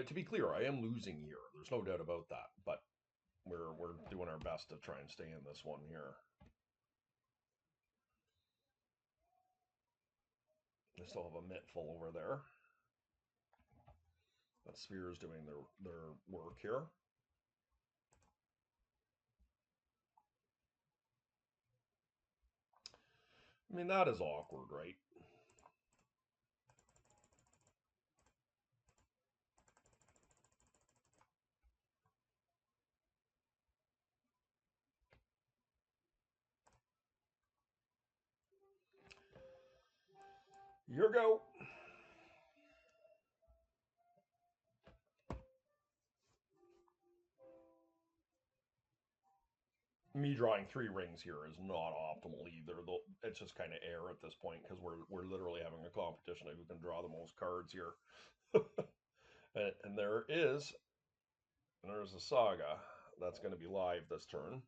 To be clear, I am losing here. There's no doubt about that, but we're doing our best to try and stay in this one here. They still have a mitt full over there. That sphere is doing their work here. I mean, that is awkward, right? Your go. Me drawing 3 rings here is not optimal either. Though it's just kind of air at this point because we're literally having a competition of who can draw the most cards here. and there's a saga that's going to be live this turn.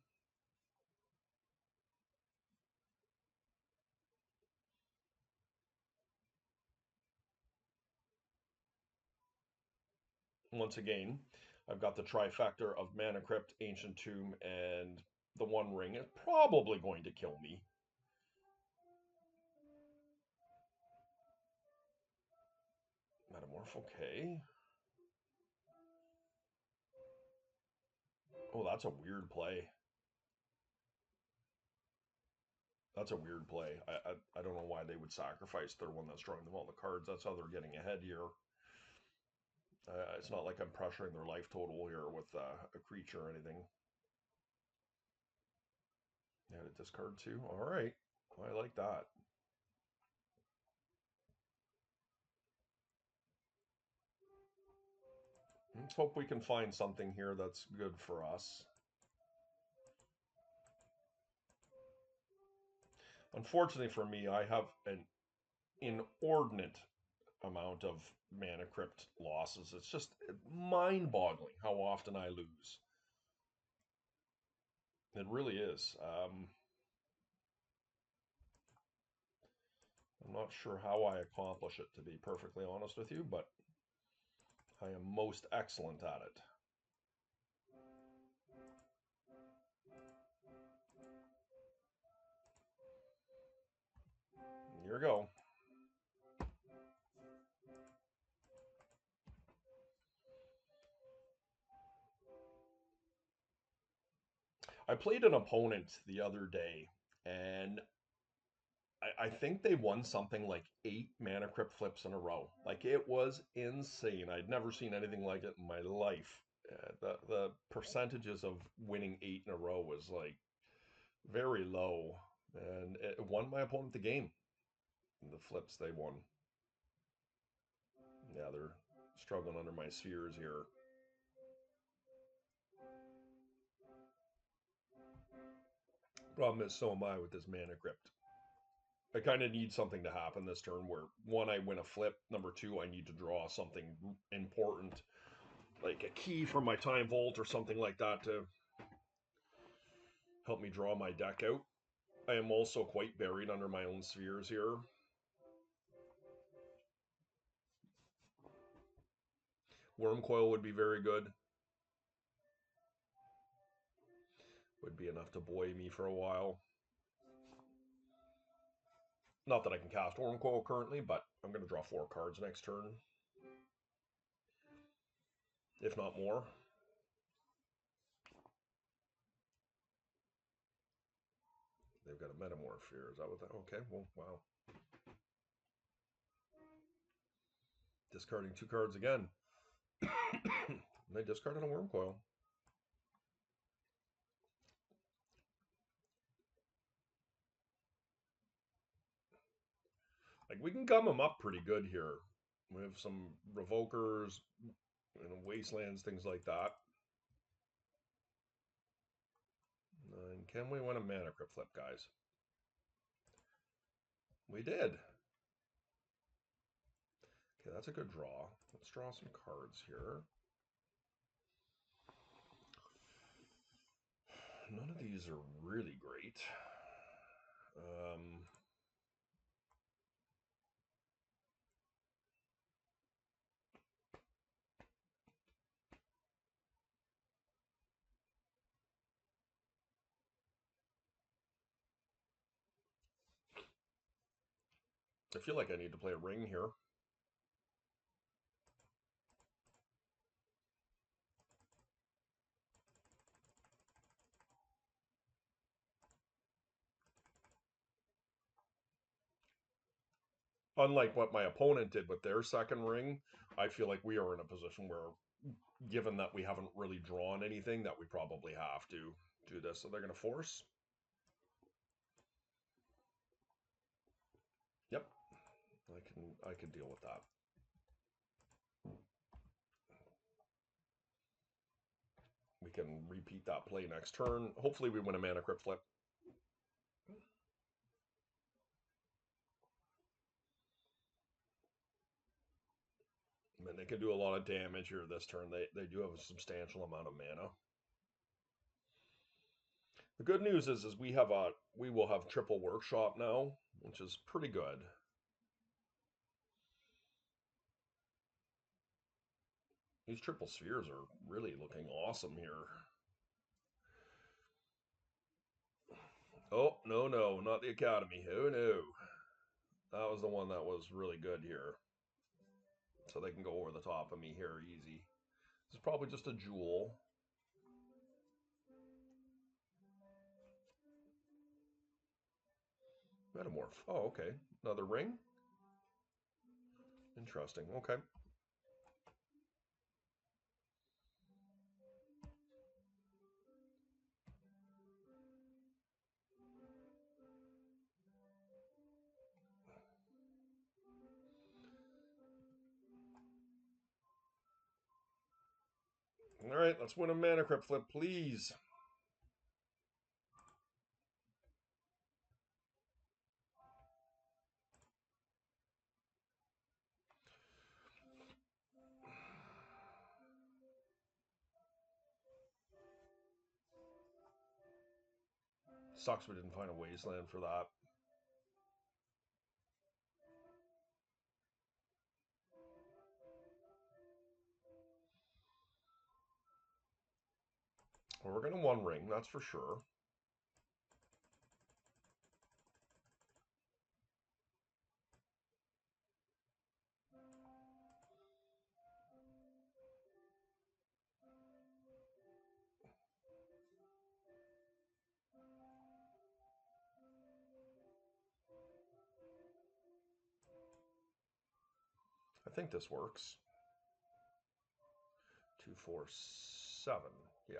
Once again, I've got the trifecta of Mana Crypt, Ancient Tomb, and the One Ring. It's probably going to kill me. Metamorph, okay. Oh, that's a weird play. That's a weird play. I don't know why they would sacrifice their one that's drawing them all the cards. That's how they're getting ahead here. It's not like I'm pressuring their life total here with a creature or anything. Yeah, to discard 2. All right. I like that. Let's hope we can find something here that's good for us. Unfortunately for me, I have an inordinate amount of Mana Crypt losses. It's just mind-boggling how often I lose. It really is. I'm not sure how I accomplish it, to be perfectly honest with you, but I am most excellent at it. Here we go. I played an opponent the other day, and I think they won something like 8 mana crypt flips in a row. Like, it was insane. I'd never seen anything like it in my life. The percentages of winning 8 in a row was like very low, and it won my opponent the game. The flips they won. Yeah, they're struggling under my spheres here. Problem is, so am I with this mana crypt. I kind of need something to happen this turn where, one, I win a flip. Number two, I need to draw something important, like a key from my time vault or something like that, to help me draw my deck out. I am also quite buried under my own spheres here. Wormcoil would be very good. Would be enough to buoy me for a while. Not that I can cast Wormcoil currently, but I'm going to draw 4 cards next turn, if not more. They've got a Metamorph here. Is that what that? Okay, well, wow. Discarding 2 cards again. And they discarded a Wormcoil. Like, we can gum them up pretty good here. We have some Revokers, Wastelands, things like that. And can we win a Mana Crypt flip, guys? We did. Okay, that's a good draw. Let's draw some cards here. None of these are really great. I feel like I need to play a ring here. Unlike what my opponent did with their second ring, I feel like we are in a position where, given that we haven't really drawn anything, that we probably have to do this. So they're going to force. Yep, I can deal with that. We can repeat that play next turn. Hopefully we win a Mana Crypt flip. I mean, they can do a lot of damage here this turn. They do have a substantial amount of mana. The good news is we will have triple workshop now, which is pretty good. These triple spheres are really looking awesome here. Oh, no, not the Academy. Oh, no. That was the one that was really good here. So they can go over the top of me here easy. This is probably just a jewel. Metamorph. Oh, okay. Another ring? Interesting. Okay. All right, let's win a Mana Crypt flip, please. Sucks we didn't find a Wasteland for that. Well, we're going to one ring, that's for sure. I think this works. 2, 4, 7. Yeah.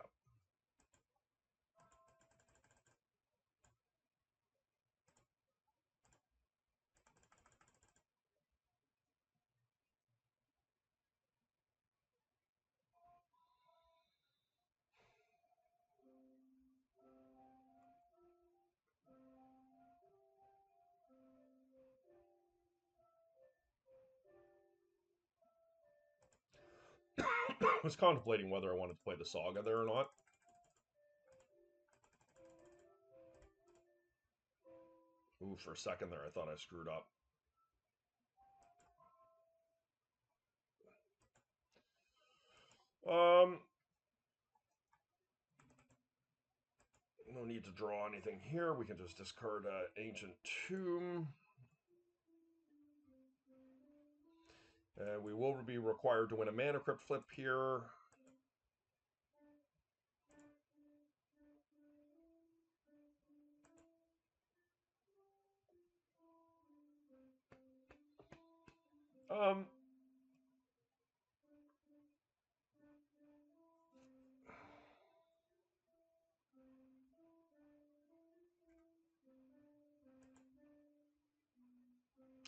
I was contemplating whether I wanted to play the Saga there or not. Ooh, for a second there, I thought I screwed up. No need to draw anything here. We can just discard Ancient Tomb. We will be required to win a Mana Crypt flip here.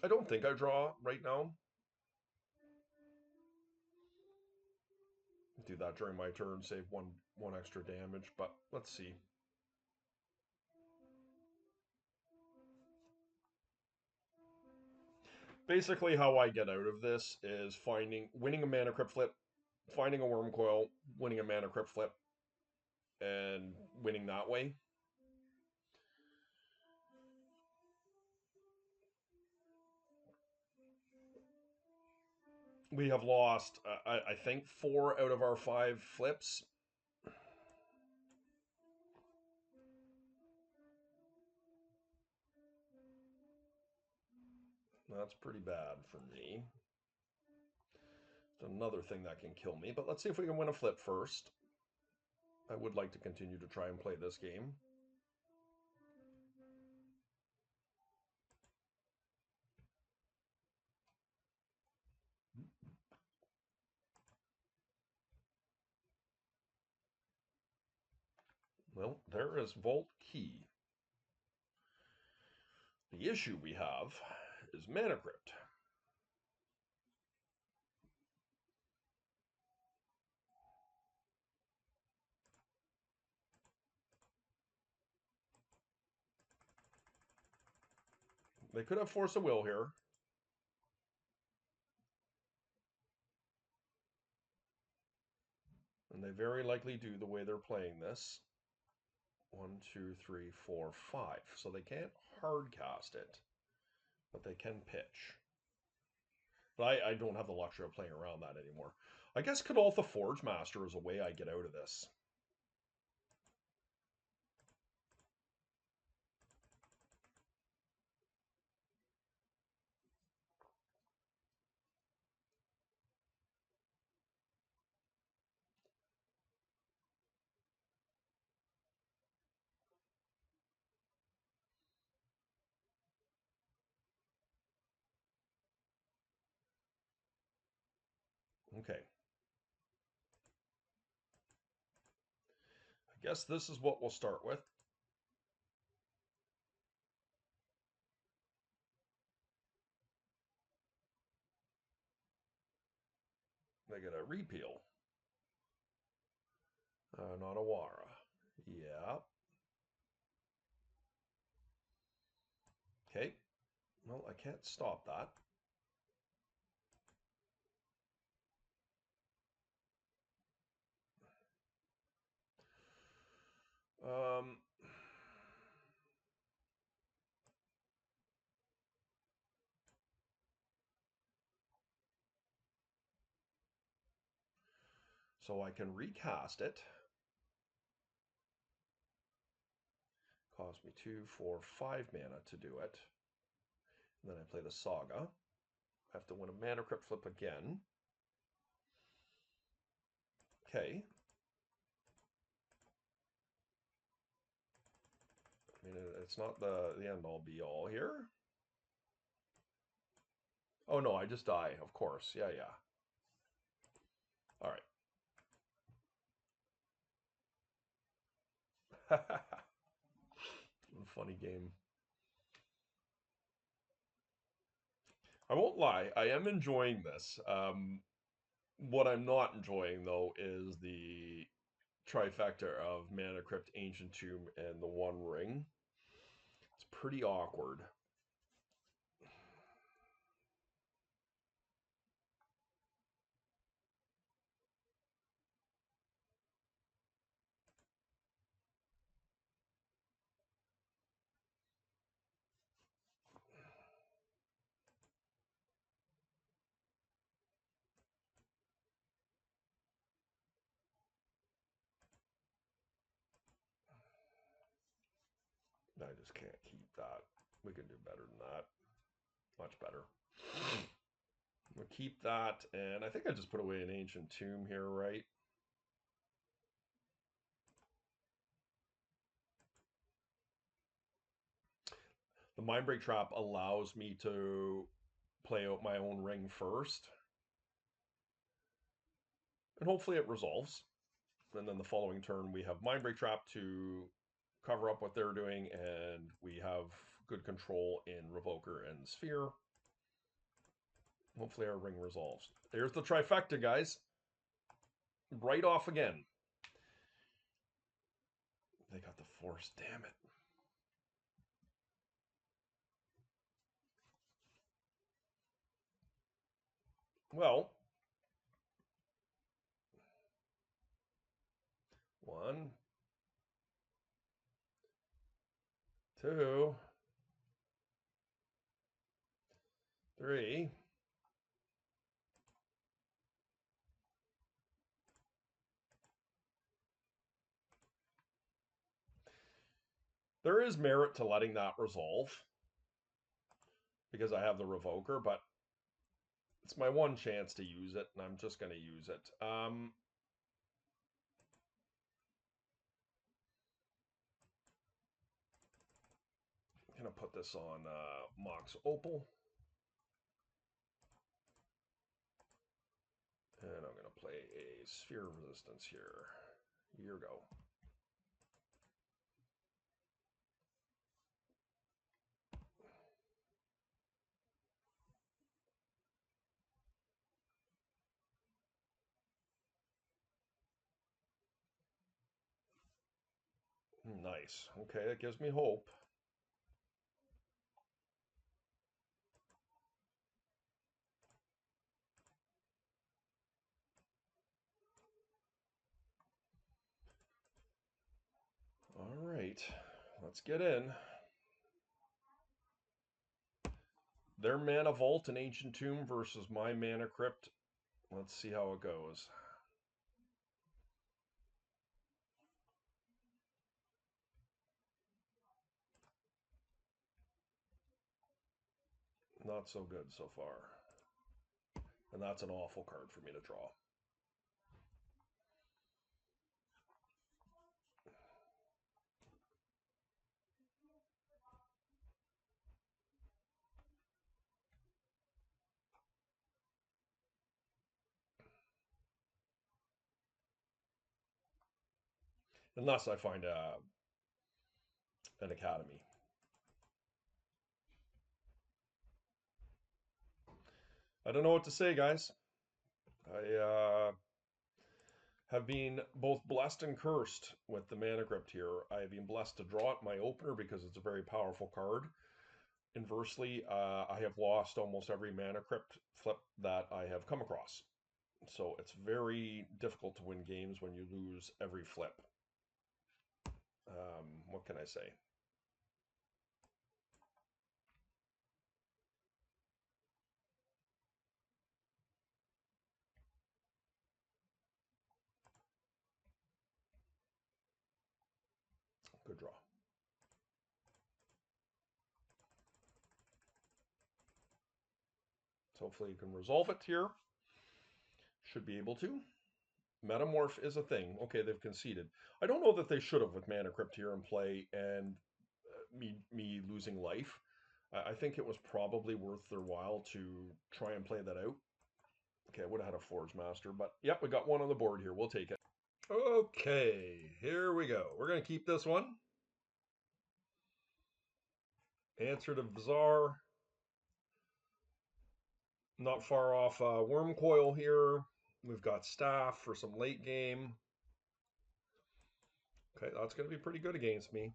I don't think I draw right now. Do that during my turn, save one extra damage, but let's see. Basically, how I get out of this is winning a Mana Crypt flip, finding a Worm Coil, winning a Mana Crypt flip, and winning that way. We have lost, I think, 4 out of our 5 flips. That's pretty bad for me. It's another thing that can kill me, but let's see if we can win a flip first. I would like to continue to try and play this game. Well, there is Vault Key. The issue we have is Mana Crypt. They could have Force of Will here. And they very likely do the way they're playing this. 1, 2, 3, 4, 5. So they can't hard cast it, but they can pitch. But I don't have the luxury of playing around that anymore. I guess Kadoltha Forge Master is a way I get out of this. Okay. I guess this is what we'll start with. They get a repeal. Not a Wara. Yeah. Okay. Well, I can't stop that. So I can recast it. Cost me 2, 4, 5 mana to do it. And then I play the Saga. I have to win a Mana Crypt flip again. Okay. I mean, it's not the end-all be-all here. Oh, no, I just die, of course. Yeah, yeah. All right. Funny game. I won't lie, I am enjoying this. What I'm not enjoying, though, is the trifecta of Mana Crypt, Ancient Tomb, and the One Ring. It's pretty awkward. I just can't keep that. We can do better than that. Much better. We'll keep that, and I think I just put away an Ancient Tomb here, right? The Mindbreak Trap allows me to play out my own ring first. And hopefully it resolves. And then the following turn we have Mindbreak Trap to cover up what they're doing, and we have good control in Revoker and Sphere. Hopefully our ring resolves. There's the trifecta, guys. Right off again. They got the force, damn it. Well, 1, 2, 3. There is merit to letting that resolve because I have the Revoker, but it's my one chance to use it, and I'm just going to use it. I'm going to put this on Mox Opal. And I'm going to play a Sphere Resistance here. Here go. Nice. Okay, that gives me hope. All right, let's get in. Their Mana Vault and Ancient Tomb versus my Mana Crypt. Let's see how it goes. Not so good so far. And that's an awful card for me to draw. Unless I find an academy. I don't know what to say, guys. I have been both blessed and cursed with the Mana Crypt here. I have been blessed to draw it my opener because it's a very powerful card. Inversely, I have lost almost every Mana Crypt flip that I have come across. So it's very difficult to win games when you lose every flip. What can I say? Good draw. So hopefully you can resolve it here. Should be able to. Metamorph is a thing. Okay, they've conceded. I don't know that they should have with Mana Crypt here in play and me losing life. I think it was probably worth their while to try and play that out. Okay, I would have had a Forge Master, but yep, we got one on the board here. We'll take it. Okay, here we go. We're going to keep this one. Answer to Bizarre. Not far off Worm Coil here. We've got Staff for some late game. Okay, that's going to be pretty good against me.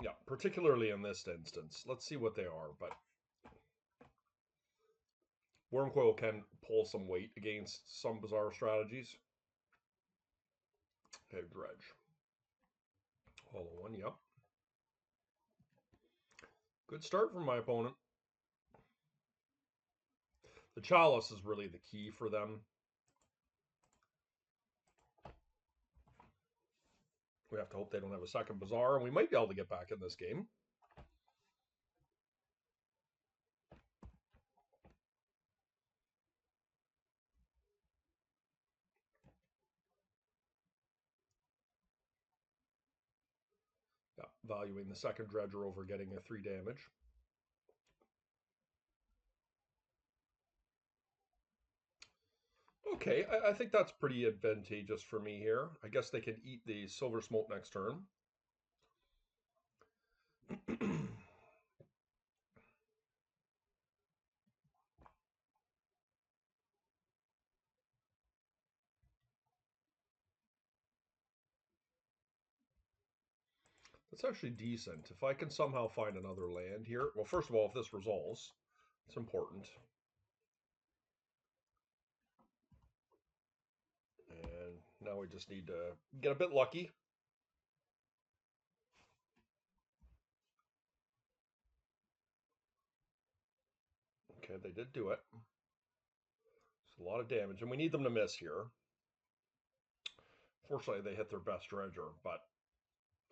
Yeah, particularly in this instance. Let's see what they are, but Wormcoil can pull some weight against some bizarre strategies. Okay, Dredge. Hollow one, yep. Good start from my opponent. The Chalice is really the key for them. We have to hope they don't have a second Bizarre, and we might be able to get back in this game. Yeah, valuing the second Dredger over getting a 3 damage. Okay, I think that's pretty advantageous for me here. I guess they can eat the Silver Smoke next turn. That's actually decent. If I can somehow find another land here. Well, first of all, if this resolves, it's important. And now we just need to get a bit lucky. Okay, they did do it. It's a lot of damage, and we need them to miss here. Fortunately, they hit their best Dredger,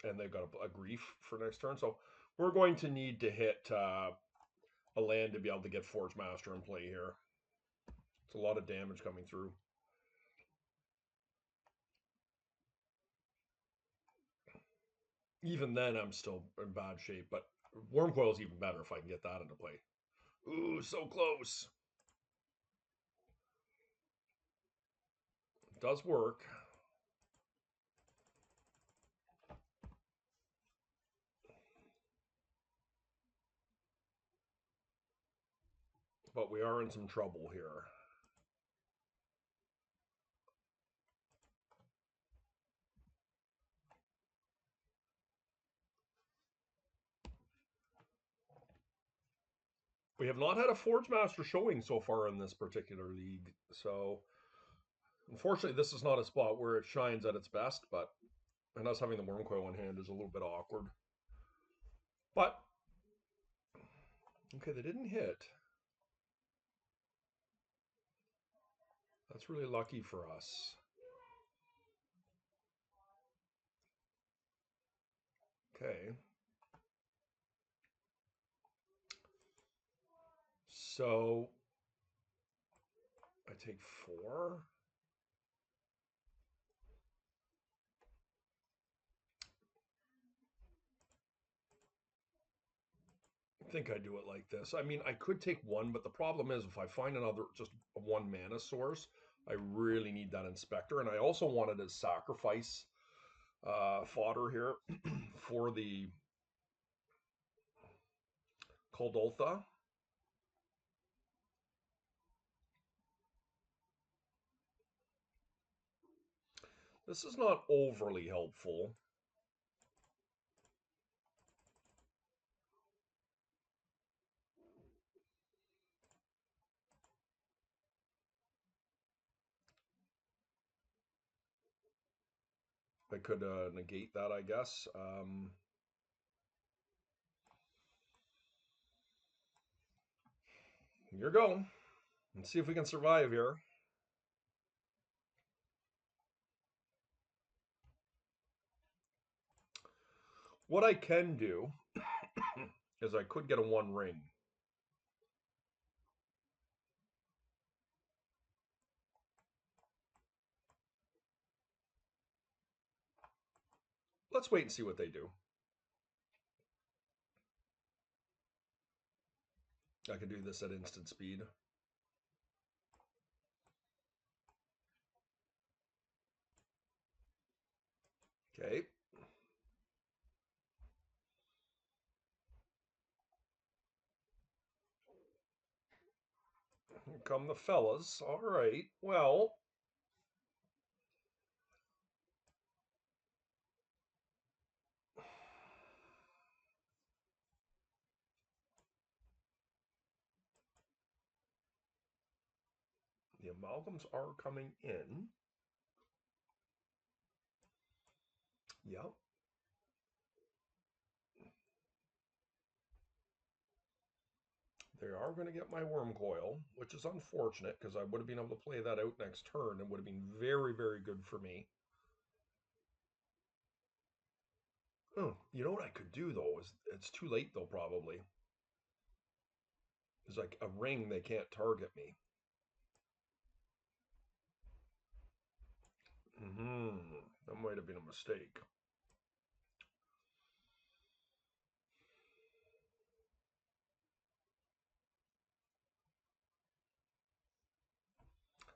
and they've got a Grief for next turn. So we're going to need to hit a land to be able to get Forge Master in play here. It's a lot of damage coming through. Even then, I'm still in bad shape, but Wormcoil is even better if I can get that into play. Ooh, so close. It does work. But we are in some trouble here. We have not had a Forge Master showing so far in this particular league, so unfortunately this is not a spot where it shines at its best, and us having the Wormcoil in hand is a little bit awkward. But, okay, they didn't hit. That's really lucky for us. Okay. So, I take 4. I think I do it like this. I mean, I could take 1, but the problem is if I find another, just a 1 mana source, I really need that Inspector. And I also wanted to sacrifice fodder here for the Kuldotha. This is not overly helpful. I could negate that, I guess. Here we go. Let's see if we can survive here. What I can do is I could get a 1 ring. Let's wait and see what they do. I can do this at instant speed. Okay. Here come the fellas. All right. Well, the amalgams are coming in. Yep. They are going to get my worm coil, which is unfortunate because I would have been able to play that out next turn and would have been very, very good for me. Oh, you know what I could do though is it's too late though probably. It's like a ring they can't target me. That might have been a mistake.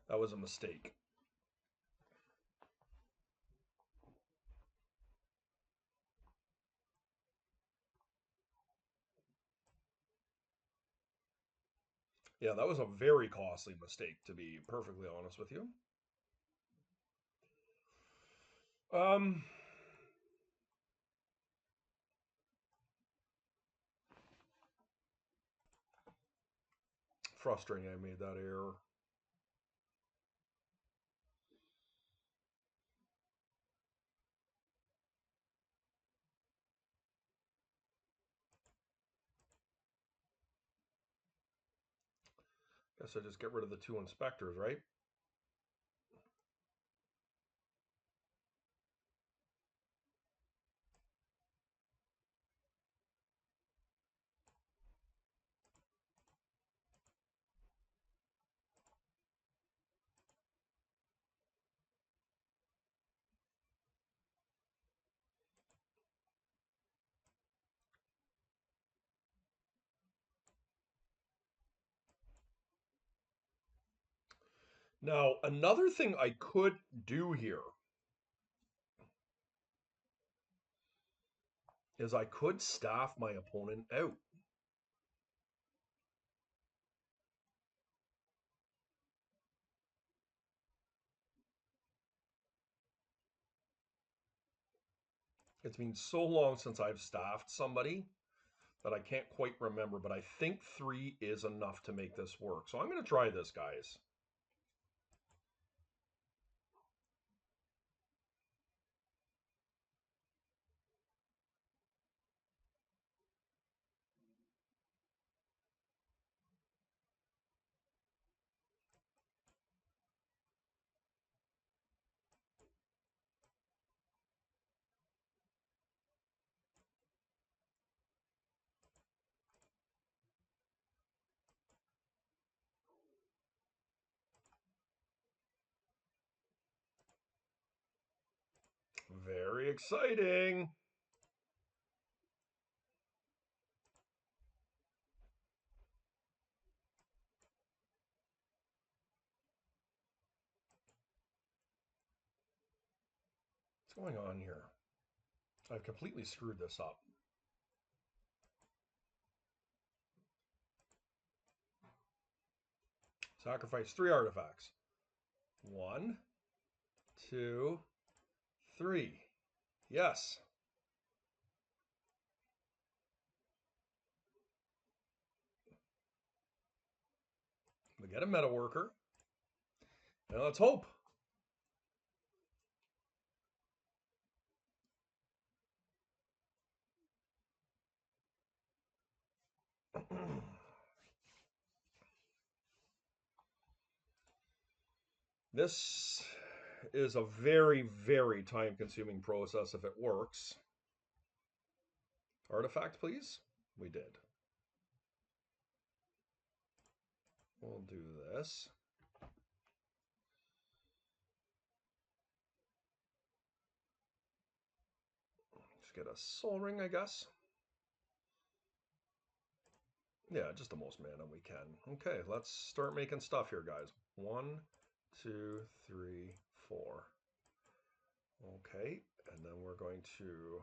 That was a mistake. Yeah, that was a very costly mistake, to be perfectly honest with you. Um, Frustrating I made that error. Guess I just get rid of the two inspectors, right? Now, another thing I could do here is I could staff my opponent out. It's been so long since I've staffed somebody that I can't quite remember, but I think 3 is enough to make this work. So I'm going to try this, guys. Very exciting. What's going on here? I've completely screwed this up. Sacrifice 3 artifacts. 1, 2, 3. Yes. We get a meta worker. Now let's hope. This is a very, very time consuming process if it works. Artifact, please. We did. We'll do this. Let's get a soul ring, I guess. Yeah, just the most mana we can. Okay, let's start making stuff here, guys. 1, 2, 3, 4. Okay, and then we're going to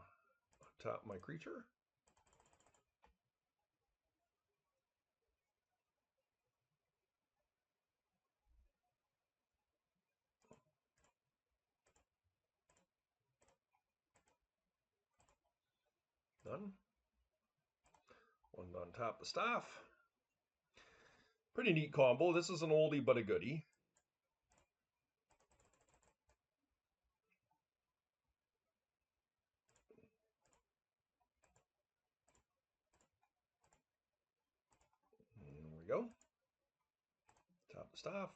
tap my creature. Done. One done, tap the staff. Pretty neat combo. This is an oldie but a goodie. There we go. Tap the staff.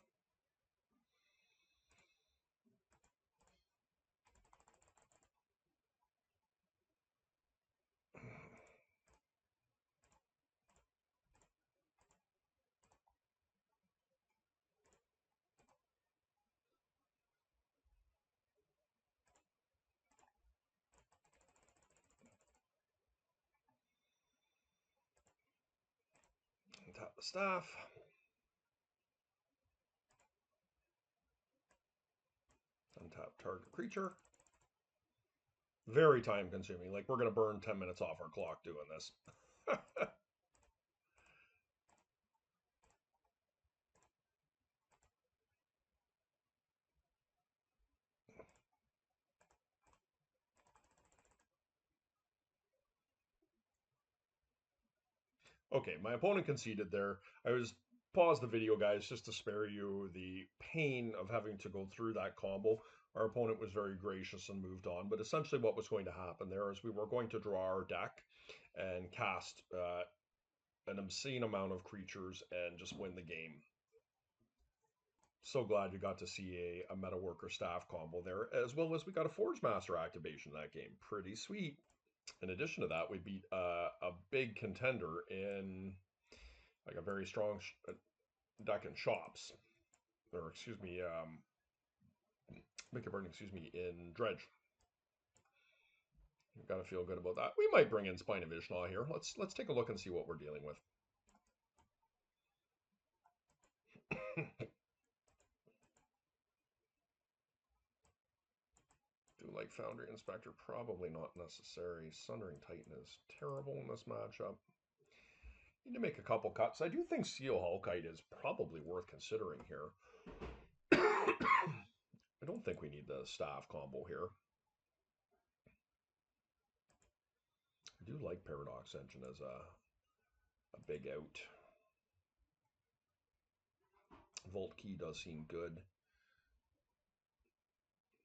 Tap the staff. Untap target creature. Very time consuming. Like, we're going to burn 10 minutes off our clock doing this. Okay, my opponent conceded there. I was pause the video, guys, just to spare you the pain of having to go through that combo. Our opponent was very gracious and moved on, but essentially what was going to happen there is we were going to draw our deck and cast an obscene amount of creatures and just win the game. So glad you got to see a Meta Worker Staff combo there, as well as we got a Forge Master activation in that game. Pretty sweet. In addition to that, we beat a big contender in like a very strong deck in Shops, or excuse me, beg your pardon, excuse me, in Dredge. You've got to feel good about that. We might bring in Spine of Ishnaw here. Let's take a look and see what we're dealing with. Do like Foundry Inspector, probably not necessary. Sundering Titan is terrible in this matchup. Need to make a couple cuts. I do think Seal Hulkite is probably worth considering here. I don't think we need the staff combo here. I do like Paradox Engine as a big out. Volt Key does seem good.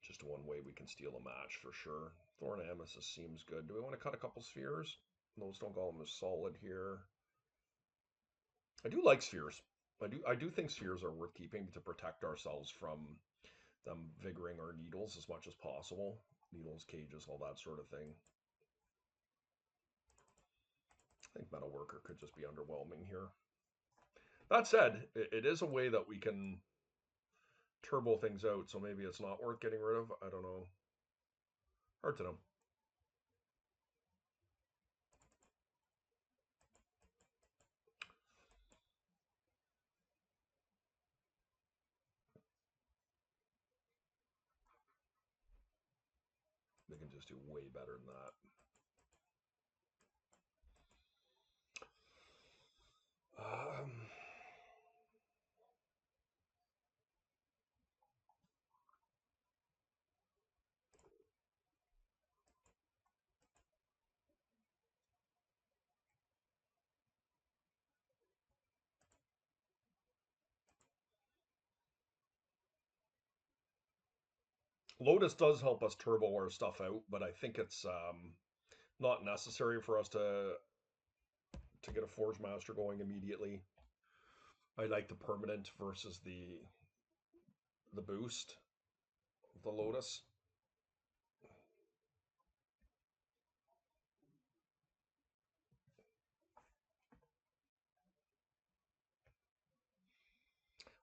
Just one way we can steal a match for sure. Thorn Amethyst seems good. Do we want to cut a couple spheres? Lodestone Golem is solid here. I do like spheres. I do think spheres are worth keeping to protect ourselves from them vigoring our needles as much as possible. Needles, cages, all that sort of thing. I think Metal Worker could just be underwhelming here. That said, it is a way that we can turbo things out, so maybe it's not worth getting rid of. I don't know. Hard to know. They can just do way better than that. Lotus does help us turbo our stuff out, but I think it's not necessary for us to get a Forge Master going immediately. I like the permanent versus the boost of the Lotus.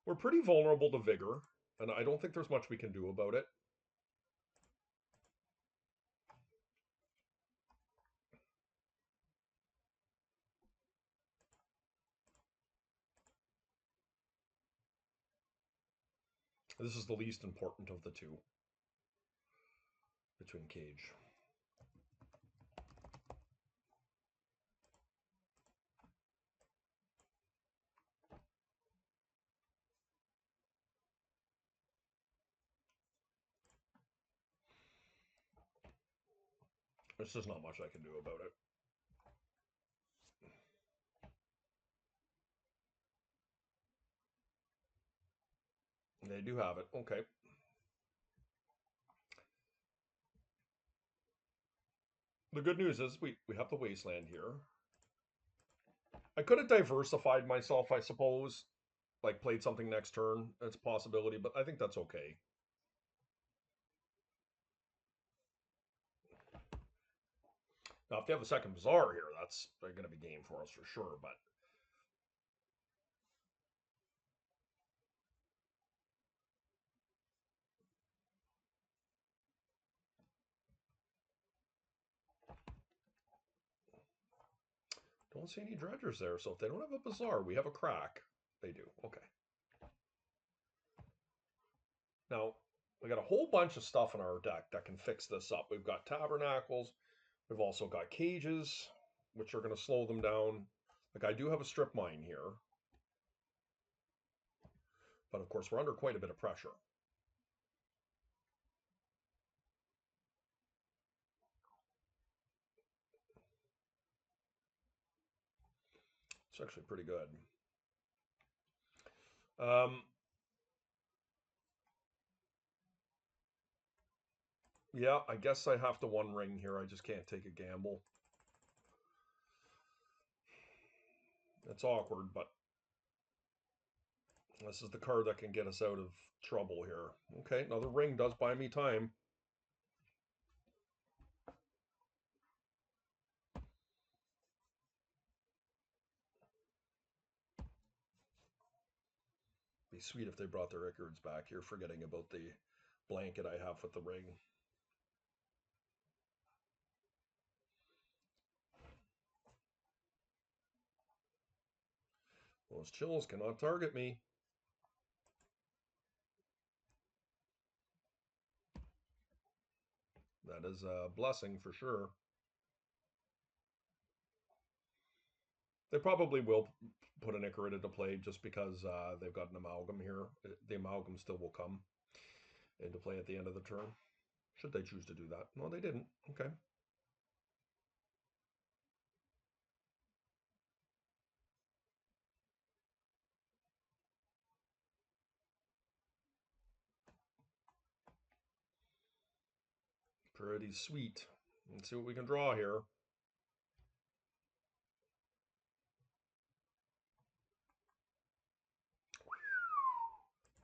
We're pretty vulnerable to Vigor, and I don't think there's much we can do about it. This is the least important of the two between cage. There's just not much I can do about it. They do have it. Okay. The good news is we have the wasteland here. I could have diversified myself, I suppose. Like played something next turn. That's a possibility, but I think that's okay. Now, if they have a second Bazaar here, that's they're going to be game for us for sure. But don't see any dredgers there. So if they don't have a Bazaar, we have a crack. They do. Okay. Now, we got a whole bunch of stuff in our deck that can fix this up. We've got Tabernacles. We've also got Cages, which are going to slow them down. Like, I do have a Strip Mine here. But, of course, we're under quite a bit of pressure. It's actually pretty good. Yeah, I guess I have to one ring here. I just can't take a gamble. It's awkward, but this is the card that can get us out of trouble here. Okay, another ring does buy me time. Be sweet if they brought their records back here, forgetting about the blanket I have with the ring. Those chills cannot target me. That is a blessing for sure. They probably will put an Icarus into play just because they've got an amalgam here. The amalgam still will come into play at the end of the turn, should they choose to do that. No, they didn't. Okay. Pretty sweet. Let's see what we can draw here.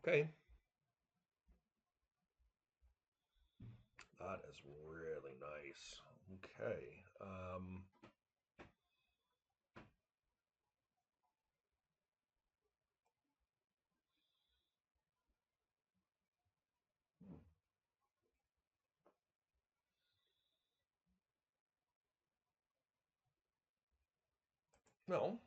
Okay. That is really nice. Okay. No.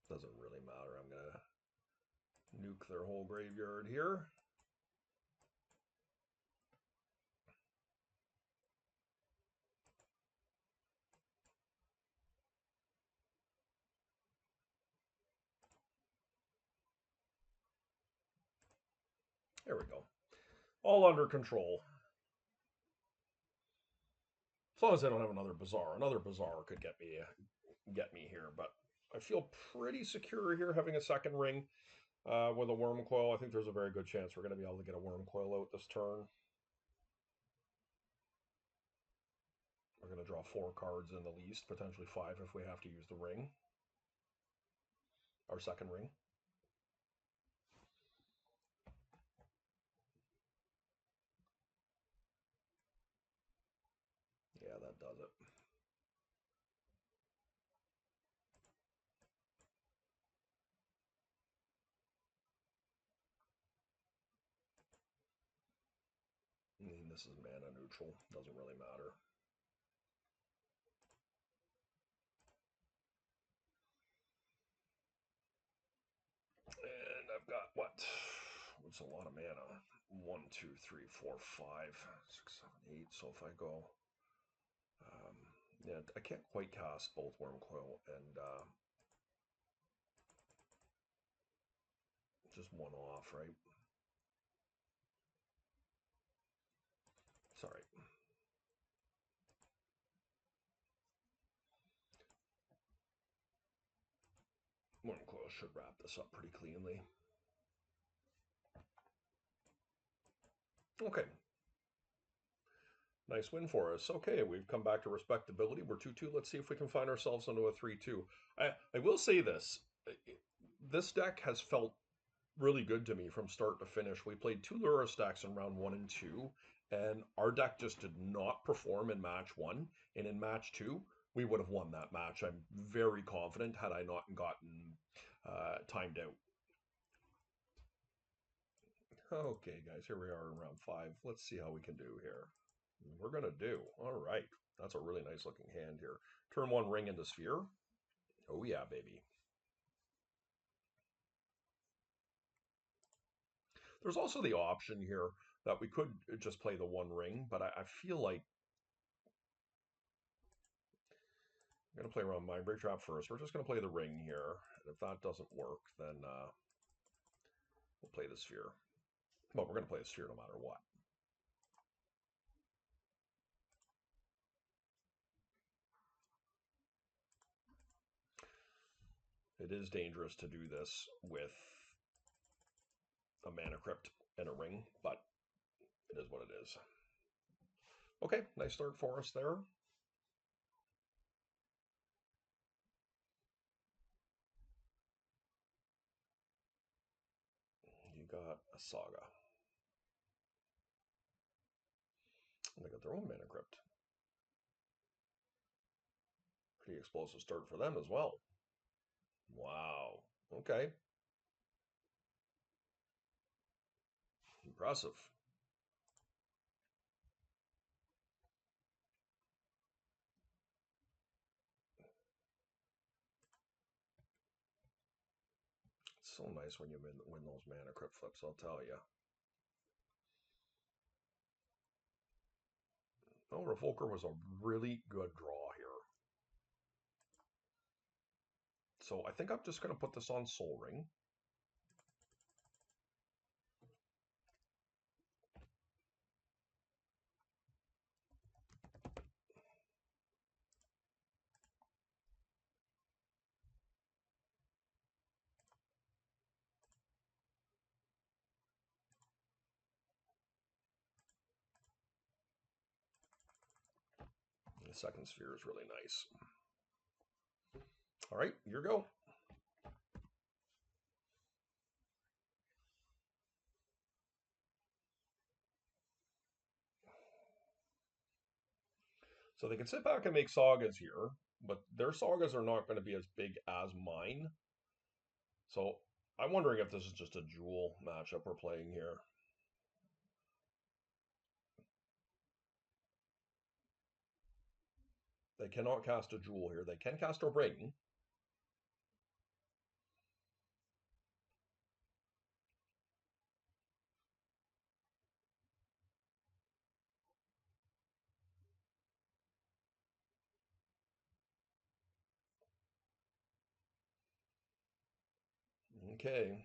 Doesn't really matter. I'm going to nuke their whole graveyard here. There we go. All under control. As long as I don't have another Bazaar. Another Bazaar could get me here, but I feel pretty secure here having a second ring with a Worm Coil. I think there's a very good chance we're going to be able to get a Worm Coil out this turn. We're going to draw 4 cards in the least, potentially 5 if we have to use the ring. Our second ring. this is mana neutral. Doesn't really matter. And I've got what? What's a lot of mana? 1, 2, 3, 4, 5, 6, 7, 8. So if I go, yeah, I can't quite cast both Wormcoil and just one off, right? Sorry. Wormcoil should wrap this up pretty cleanly. Okay. Nice win for us. Okay, we've come back to respectability. We're 2-2. Let's see if we can find ourselves into a 3-2. I will say this. This deck has felt really good to me from start to finish. We played 2 Lura stacks in round 1 and 2, and our deck just did not perform in match 1. And in match 2, we would have won that match. I'm very confident had I not gotten timed out. Okay, guys, here we are in round 5. Let's see how we can do here. We're going to do. All right. That's a really nice looking hand here. Turn 1 ring into sphere. Oh, yeah, baby. There's also the option here that we could just play the 1 ring, but I feel like I'm going to play around my break trap first. We're just going to play the ring here. And if that doesn't work, then we'll play the sphere. Well, we're going to play the sphere no matter what. It is dangerous to do this with a mana crypt and a ring, but it is what it is. Okay, nice start for us there. You got a Saga. And they got their own mana crypt. Pretty explosive start for them as well. Wow. Okay. Impressive. It's so nice when you win those mana crypt flips, I'll tell you. Oh, Revoker was a really good draw here. So I think I'm just going to put this on Soul Ring. The second sphere is really nice. All right, here you go. So they can sit back and make sagas here, but their sagas are not going to be as big as mine. So I'm wondering if this is just a jewel matchup we're playing here. They cannot cast a jewel here. They can cast a ring. Okay.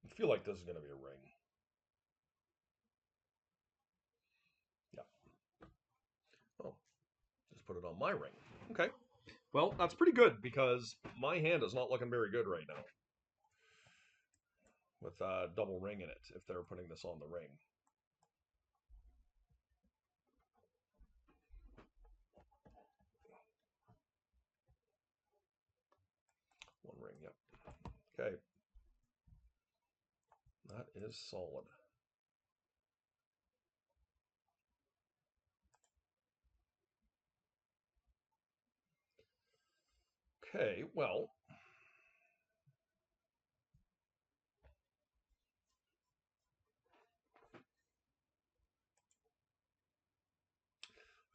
I feel like this is going to be a ring. Yeah. Oh, just put it on my ring. Okay. Well, that's pretty good because my hand is not looking very good right now. With a double ring in it, if they're putting this on the ring. One ring, yep. Okay. That is solid. Okay, well,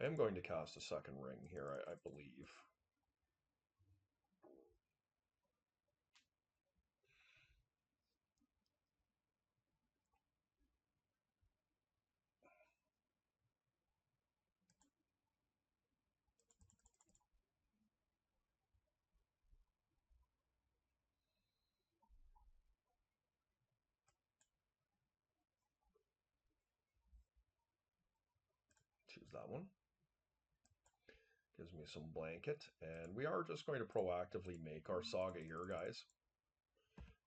I am going to cast a second ring here, I believe. Choose that one. Gives me some blanket. And we are just going to proactively make our saga here, guys.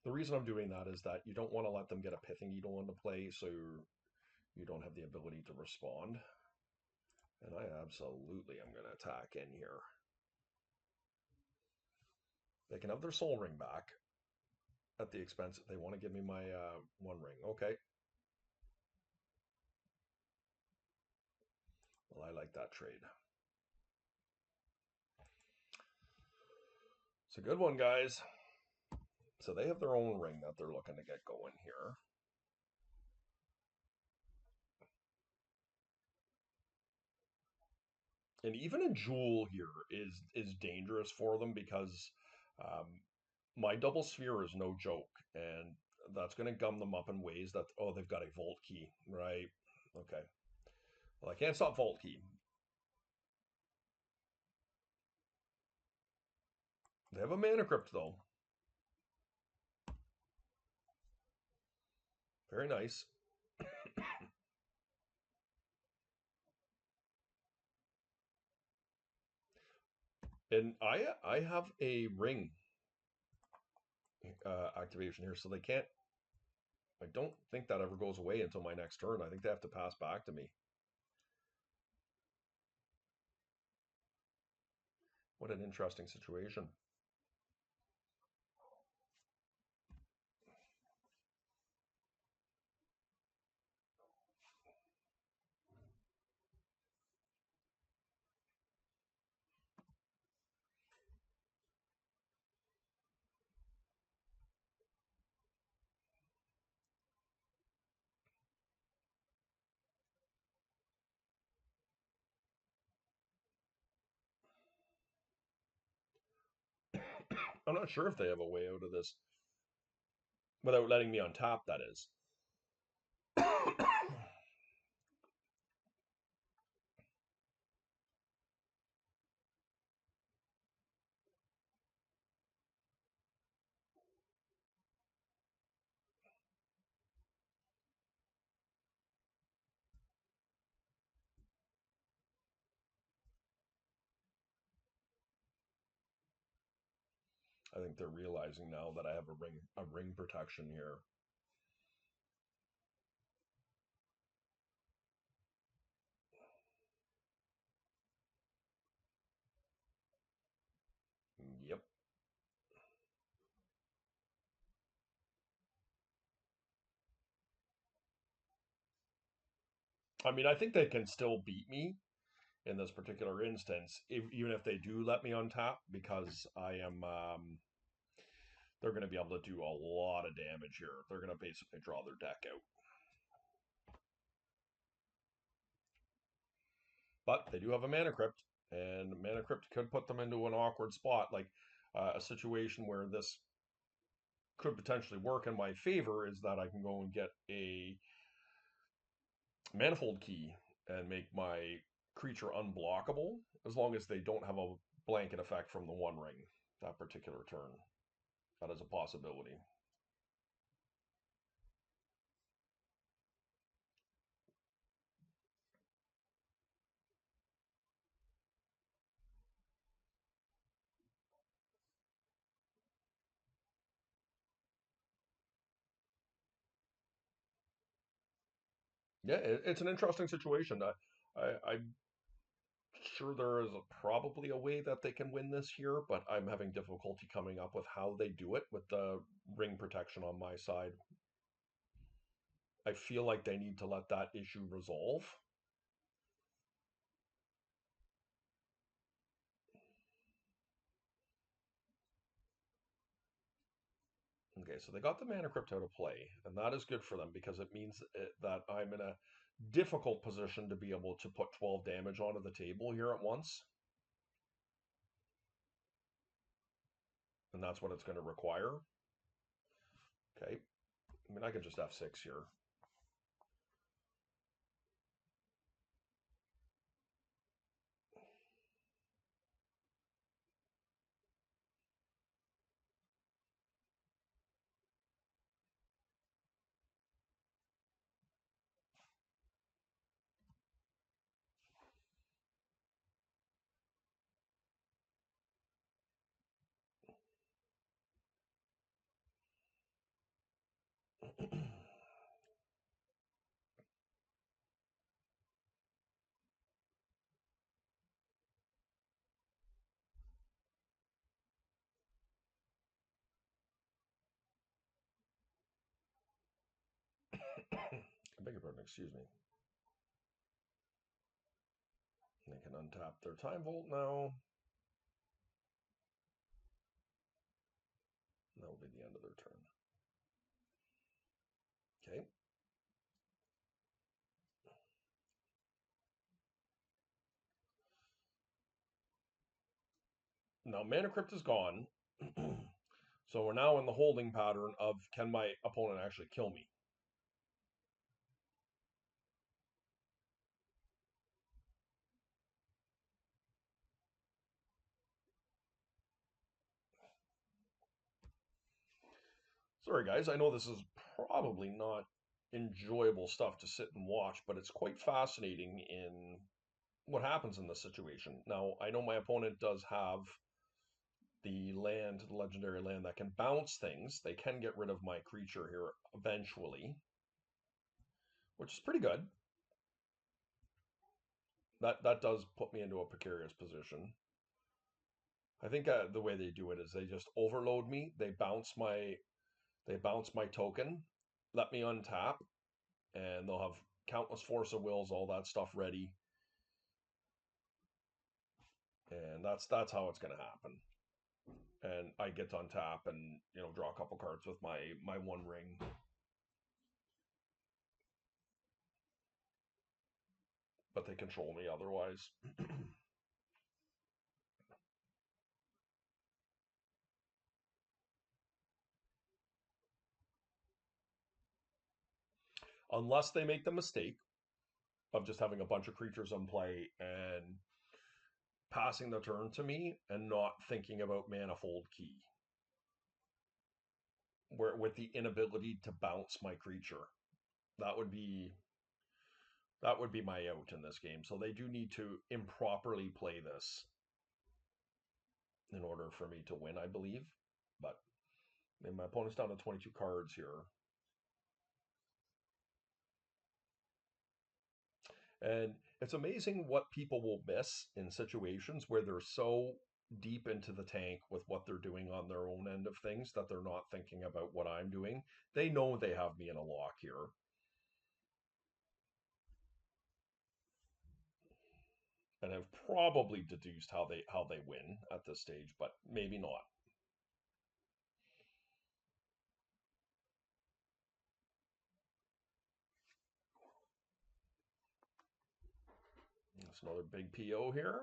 The reason I'm doing that is that you don't want to let them get a Pithing Needle into play, so you don't have the ability to respond. And I absolutely am going to attack in here. They can have their soul ring back at the expense. They want to give me my one ring. Okay. Well, I like that trade. It's a good one, guys. So they have their own ring that they're looking to get going here. And even a Jewel here is dangerous for them because um, my double sphere is no joke, and that's going to gum them up in ways that, oh, they've got a Vault Key, right? Okay. Well, I can't stop Vault Key. They have a Mana Crypt, though. Very nice. And I have a ring activation here, so they can't. I don't think that ever goes away until my next turn. I think they have to pass back to me. What an interesting situation. I'm not sure if they have a way out of this without letting me on top, that is. I think they're realizing now that I have a ring protection here. Yep. I mean, I think they can still beat me in this particular instance, even if they do let me on top, because I am. They're going to be able to do a lot of damage here. They're going to basically draw their deck out. But they do have a Mana Crypt, and Mana Crypt could put them into an awkward spot, like a situation where this could potentially work in my favor is that I can go and get a Manifold Key and make my creature unblockable, as long as they don't have a blanket effect from the One Ring that particular turn. That is a possibility. Yeah, it's an interesting situation. I'm sure there is probably a way that they can win this here, but I'm having difficulty coming up with how they do it with the ring protection on my side. I feel like they need to let that issue resolve. Okay, so they got the Mana Crypt out of play, and that is good for them because it means that I'm in a difficult position to be able to put 12 damage onto the table here at once. And that's what it's going to require. Okay, I mean, I can just F6 here. I beg your pardon, excuse me. They can untap their Time Vault now. That will be the end of their turn. Okay. Now Mana Crypt is gone. So we're now in the holding pattern of, can my opponent actually kill me? Sorry guys, I know this is probably not enjoyable stuff to sit and watch, but it's quite fascinating in what happens in this situation. Now, I know my opponent does have the land, the legendary land that can bounce things. They can get rid of my creature here eventually, which is pretty good. That does put me into a precarious position. I think the way they do it is they just overload me. They bounce my token, let me untap, and they'll have countless force of wills, all that stuff ready, and that's how it's going to happen. And I get to untap and draw a couple cards with my One Ring. But they control me otherwise. Unless they make the mistake of just having a bunch of creatures in play and passing the turn to me and not thinking about Manifold Key, where with the inability to bounce my creature. That would be my out in this game. So they do need to improperly play this in order for me to win, I believe. But I mean, my opponent's down to 22 cards here. And it's amazing what people will miss in situations where they're so deep into the tank with what they're doing on their own end of things that they're not thinking about what I'm doing. They know they have me in a lock here. And have probably deduced how they win at this stage, but maybe not. It's another big PO here.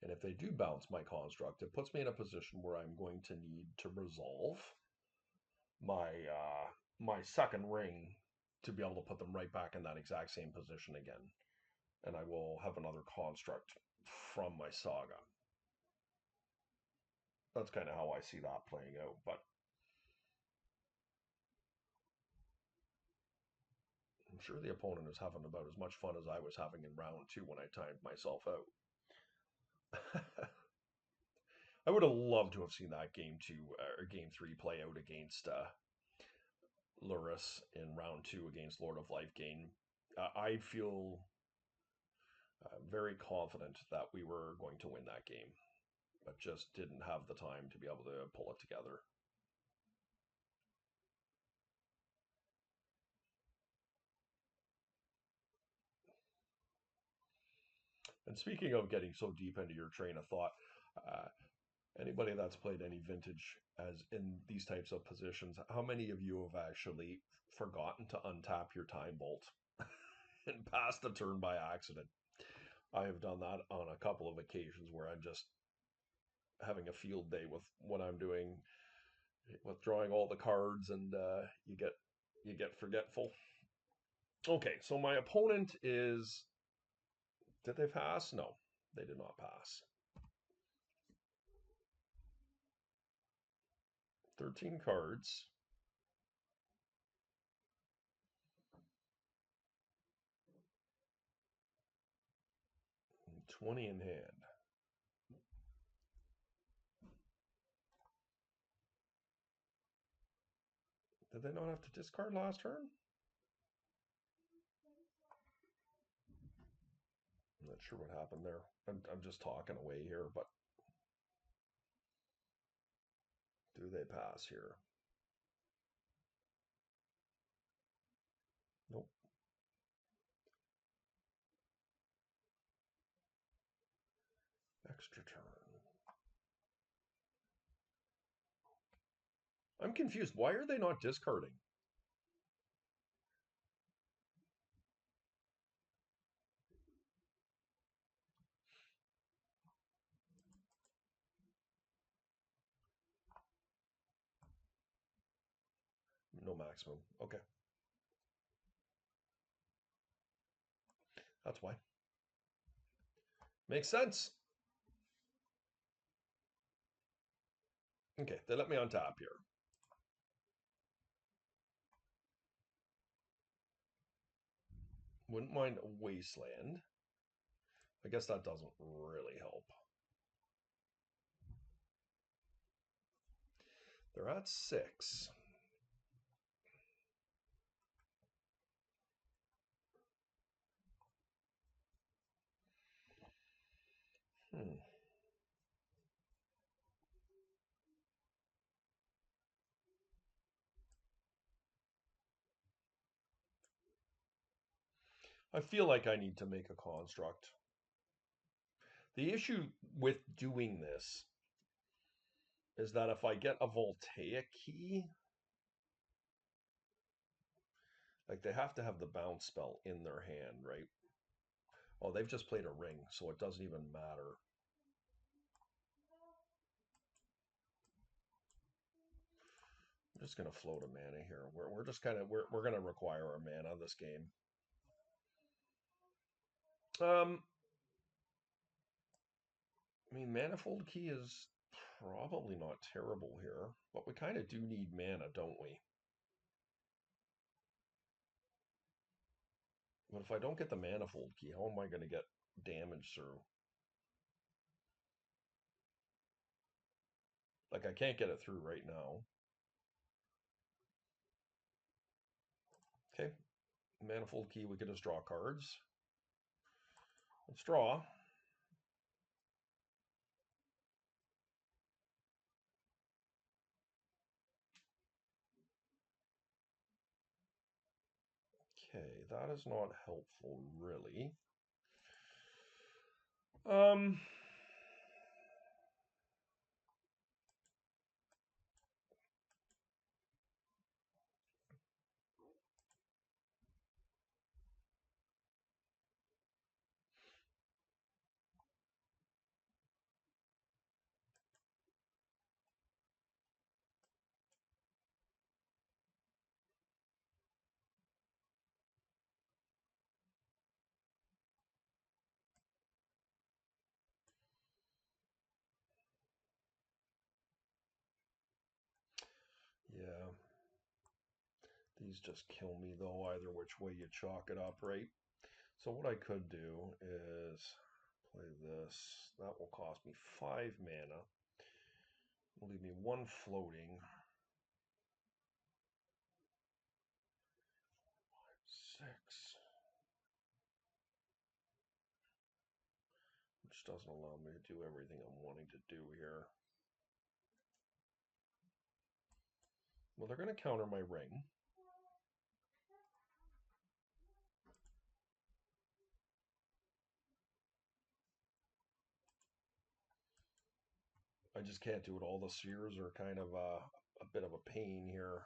And if they do bounce my construct, it puts me in a position where I'm going to need to resolve my my second ring to be able to put them right back in that exact same position again. And I will have another construct from my saga. That's kind of how I see that playing out. But I'm sure the opponent is having about as much fun as I was having in round 2 when I timed myself out. I would have loved to have seen that game 2 or game 3 play out against Luris in round 2 against Lord of Life game. I feel very confident that we were going to win that game, but just didn't have the time to be able to pull it together. And speaking of getting so deep into your train of thought, uh, anybody that's played any vintage as in these types of positions, how many of you have actually forgotten to untap your time bolt and passed the turn by accident? I have done that on a couple of occasions where I'm just having a field day with what I'm doing, withdrawing all the cards, and you get forgetful. Okay, so my opponent is. Did they pass? No, they did not pass. 13 cards. 20 in hand. Did they not have to discard last turn? I'm not sure what happened there. I'm just talking away here, but do they pass here? Nope. Extra turn. I'm confused. Why are they not discarding? No maximum. Okay. That's why. Makes sense. Okay, they let me on tap here. Wouldn't mind a wasteland. I guess that doesn't really help. They're at 6. I feel like I need to make a construct. The issue with doing this is that if I get a voltaic key, like they have to have the bounce spell in their hand, right? Oh, they've just played a ring, so it doesn't even matter. I'm just gonna float a mana here. We're just kind of we're gonna require our mana this game. I mean, Manifold Key is probably not terrible here, but we kind of do need mana, don't we? But if I don't get the Manifold Key, how am I going to get damage through? Like, I can't get it through right now. Okay, Manifold Key, we could just draw cards. Let's draw. Okay, that is not helpful, really. Yeah. These just kill me, though, either which way you chalk it up, right? So what I could do is play this. That will cost me 5 mana. Will leave me 1 floating. 6. Which doesn't allow me to do everything I'm wanting to do here. Well, they're going to counter my ring. just can't do it all. The sears are kind of a bit of a pain here.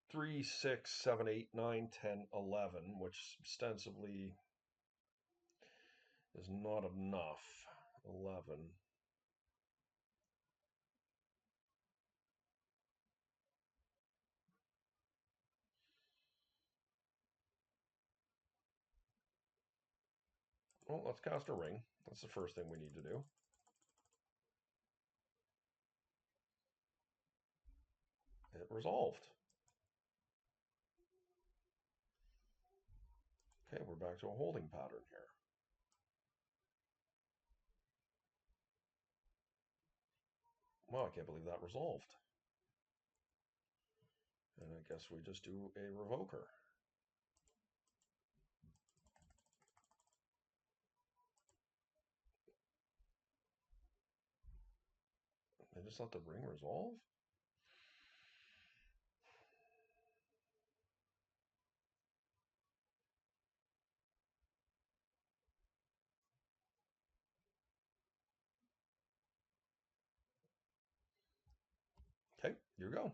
3, 6, 7, 8, 9, 10, 11, which ostensibly is not enough. 11. Well, let's cast a ring. That's the first thing we need to do. It resolved. Okay, we're back to a holding pattern here. Wow, I can't believe that resolved. And I guess we just do a revoker. I just let the ring resolve? Okay, here we go.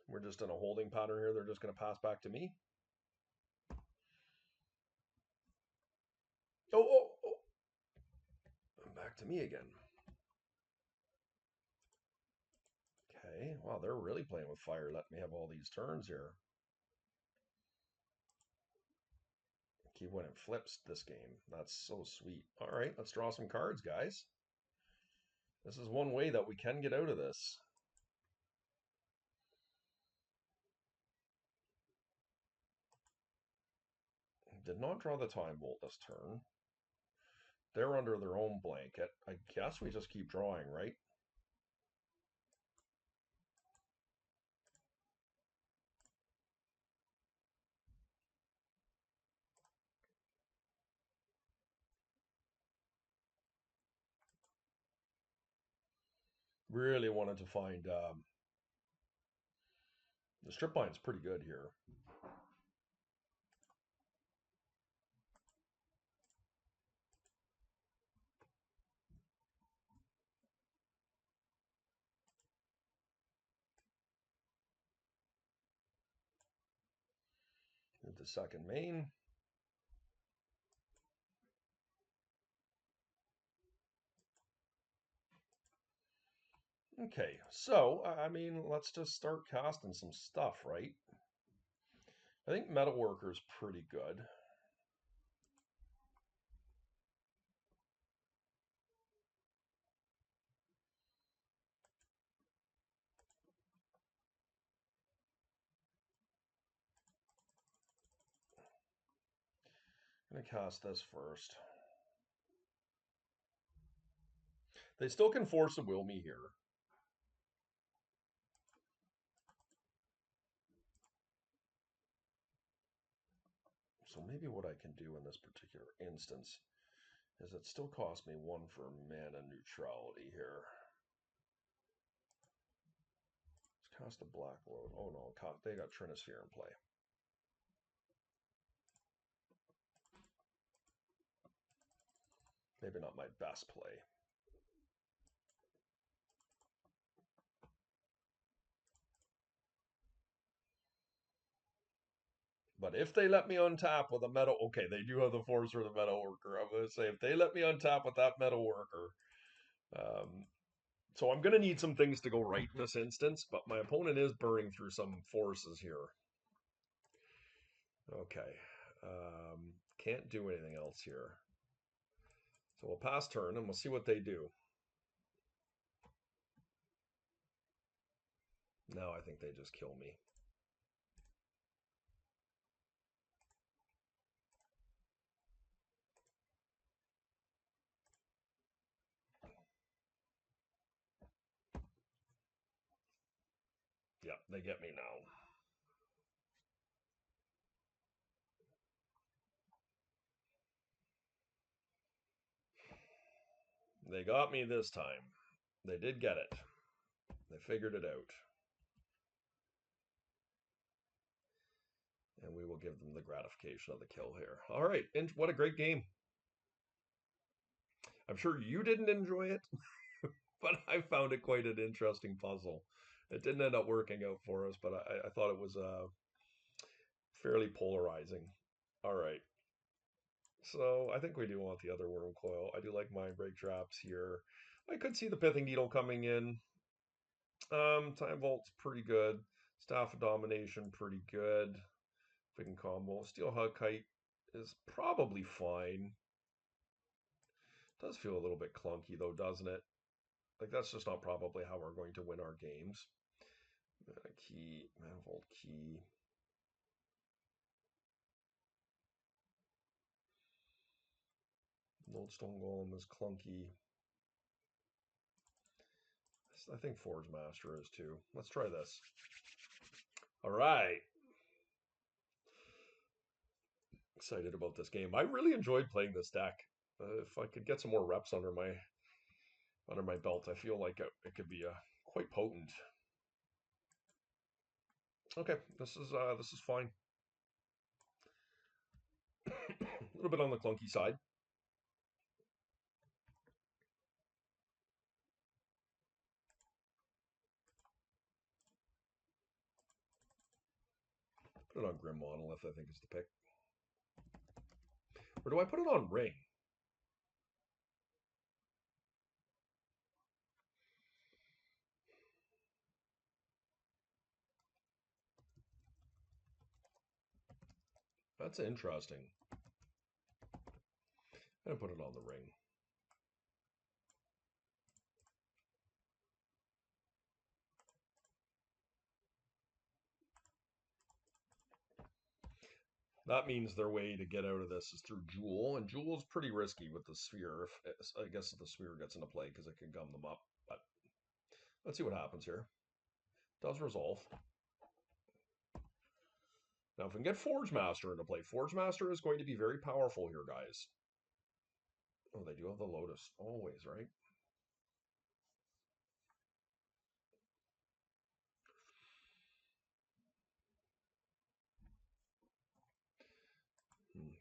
We're just in a holding pattern here. They're just going to pass back to me. Oh. And back to me again. Okay, wow, they're really playing with fire. Let me have all these turns here. Keep winning flips this game. That's so sweet. All right, let's draw some cards, guys. This is one way that we can get out of this. Did not draw the time bolt this turn. They're under their own blanket. I guess we just keep drawing, right? Really wanted to find the strip line's pretty good here. The second main. Okay, so, I mean, let's just start casting some stuff, right? I think Metalworker's pretty good. I'm going to cast this first. They still can force a will me here. So maybe what I can do in this particular instance is it still costs me 1 for mana neutrality here. Let's cast a black load. Oh no, they got Trinisphere in play. Maybe not my best play. But if they let me untap with a metal, okay, they do have the force or the metal worker. I'm going to say if they let me untap with that metal worker, so I'm going to need some things to go right in this instance. But my opponent is burning through some forces here. Okay, can't do anything else here. So we'll pass turn and we'll see what they do. Now I think they just kill me. Yeah, they get me now. They got me this time. They did get it. They figured it out. And we will give them the gratification of the kill here. All right, and what a great game. I'm sure you didn't enjoy it, but I found it quite an interesting puzzle. It didn't end up working out for us, but I thought it was fairly polarizing. All right, so I think we do want the other worm coil. I do like mind break traps here. I could see the pithing needle coming in. Time vault's pretty good. Staff of domination pretty good. If we can combo. Steel hug kite is probably fine. Does feel a little bit clunky though, doesn't it? Like that's just not probably how we're going to win our games. Key, manifold key. Lodestone Golem is clunky. I think Forge Master is too. Let's try this. All right. Excited about this game. I really enjoyed playing this deck. If I could get some more reps under my belt, I feel like it could be quite potent. Okay, this is fine. A little bit on the clunky side. Put it on Grim Monolith, I think is the pick. Or do I put it on Ring? That's interesting. I'm gonna put it on the Ring. That means their way to get out of this is through Jewel, and Jewel's pretty risky with the Sphere. If I guess if the Sphere gets into play because it can gum them up. But let's see what happens here. Does resolve. Now, if we can get Forge Master into play, Forge Master is going to be very powerful here, guys. Oh, they do have the Lotus always, right?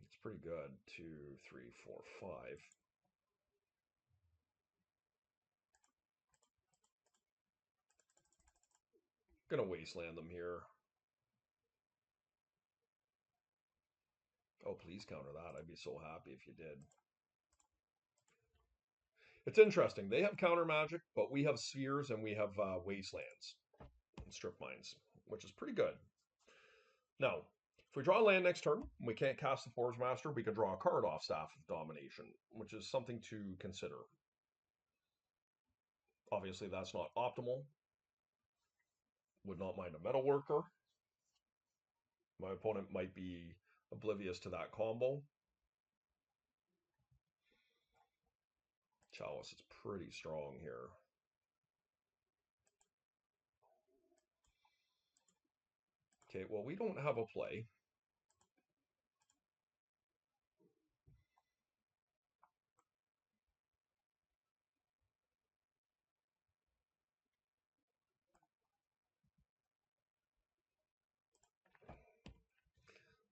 It's pretty good. 2, 3, 4, 5. Gonna wasteland them here. Oh, please counter that. I'd be so happy if you did. It's interesting. They have counter magic, but we have spheres and we have wastelands and strip mines, which is pretty good. Now, if we draw land next turn, we can't cast the Forge Master, we can draw a card off Staff of Domination, which is something to consider. Obviously, that's not optimal. Would not mind a Metal Worker. My opponent might be oblivious to that combo. Chalice is pretty strong here. Okay, well, we don't have a play.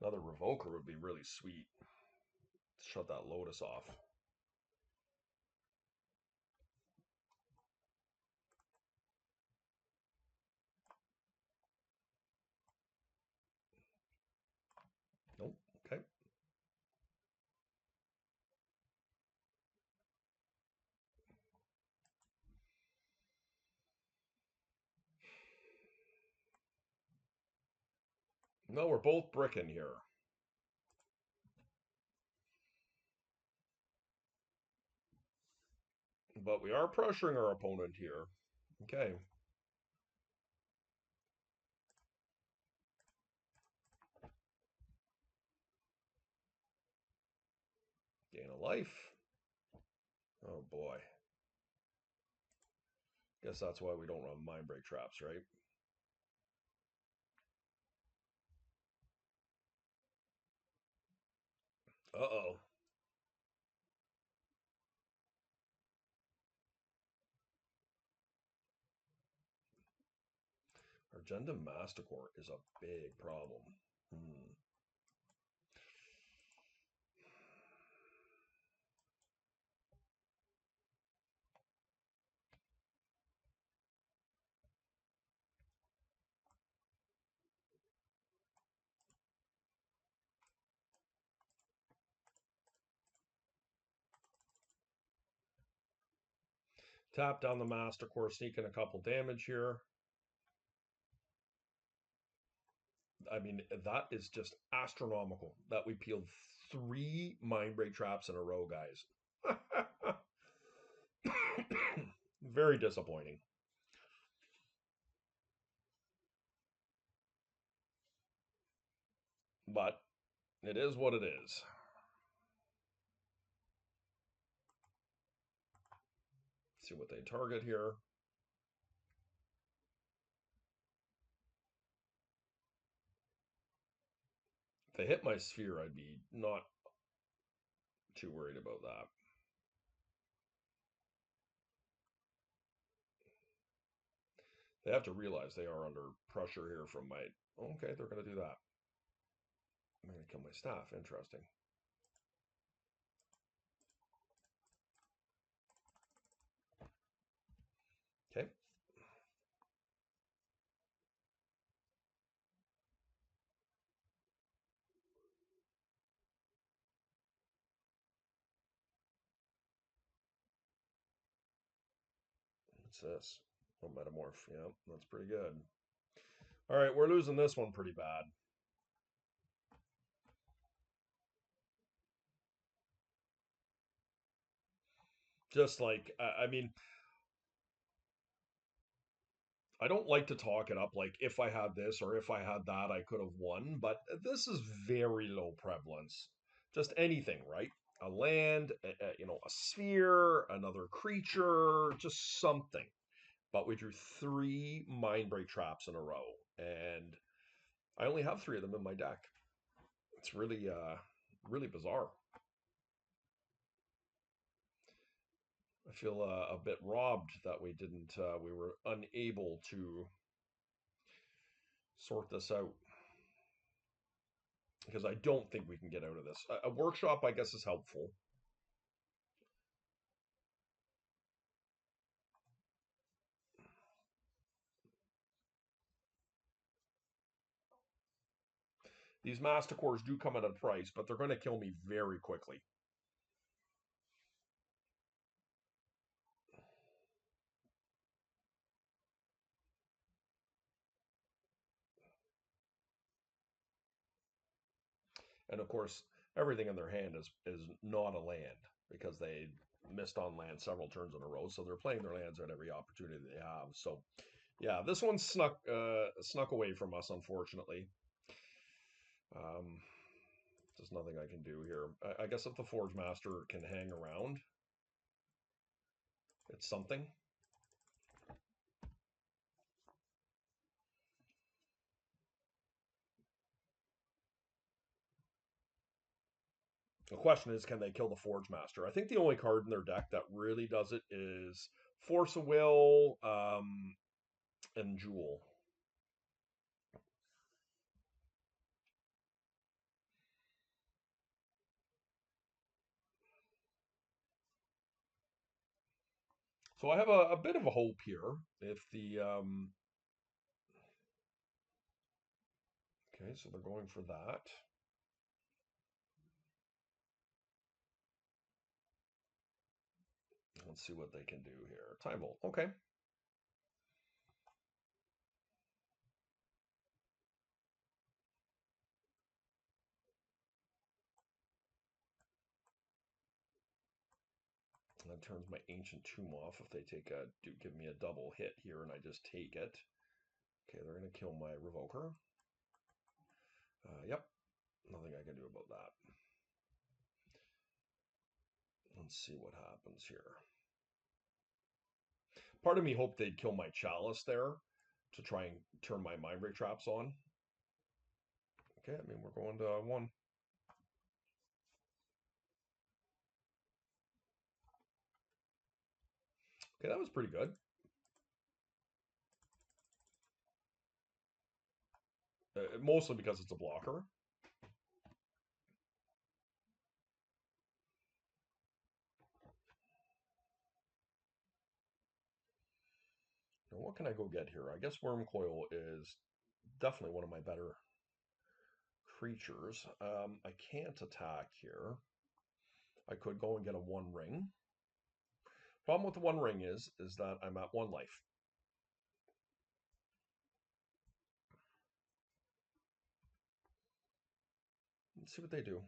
Another Revoker would be really sweet. Shut that Lotus off. Nope. Okay. No, we're both bricking here. But we are pressuring our opponent here. Okay. Gain a life. Oh boy. Guess that's why we don't run mind break traps, right? Uh-oh. Argenda Masticore is a big problem. Hmm. Tap down the Master Core, sneaking a couple damage here. I mean, that is just astronomical that we peeled 3 Mind Break traps in a row, guys. Very disappointing. But it is what it is. See what they target here. If they hit my sphere, I'd be not too worried about that. They have to realize they are under pressure here from my... Okay, they're going to do that. I'm going to kill my staff. Interesting. Okay. What's this? Oh, Metamorph. Yeah, that's pretty good. All right, we're losing this one pretty bad. Just like, I mean, I don't like to talk it up like if I had this or if I had that, I could have won, but this is very low prevalence. Just anything, right? A land, a sphere, another creature, just something. But we drew 3 Mind Break traps in a row, and I only have 3 of them in my deck. It's really, really bizarre. I feel a bit robbed that we were unable to sort this out because I don't think we can get out of this. A workshop, I guess, is helpful. These Master Cores do come at a price, but they're going to kill me very quickly. And of course, everything in their hand is not a land because they missed on land several turns in a row. So they're playing their lands at every opportunity they have. So yeah, this one snuck away from us, unfortunately. There's nothing I can do here. I guess if the Forge Master can hang around, it's something. The question is, can they kill the Forge Master? I think the only card in their deck that really does it is Force of Will and Jewel. So I have a bit of a hope here. If the okay, so they're going for that. Let's see what they can do here. Time Volt. Okay. That turns my Ancient Tomb off if they give me a double hit here and I just take it. Okay, they're going to kill my Revoker. Yep, nothing I can do about that. Let's see what happens here. Part of me hoped they'd kill my Chalice there to try and turn my Mind Break traps on. Okay, I mean, we're going to 1. Okay, that was pretty good. mostly because it's a blocker. Now, what can I go get here? I guess Worm Coil is definitely one of my better creatures. I can't attack here. I could go and get a 1 ring. Problem with the 1 ring is that I'm at 1 life. Let's see what they do.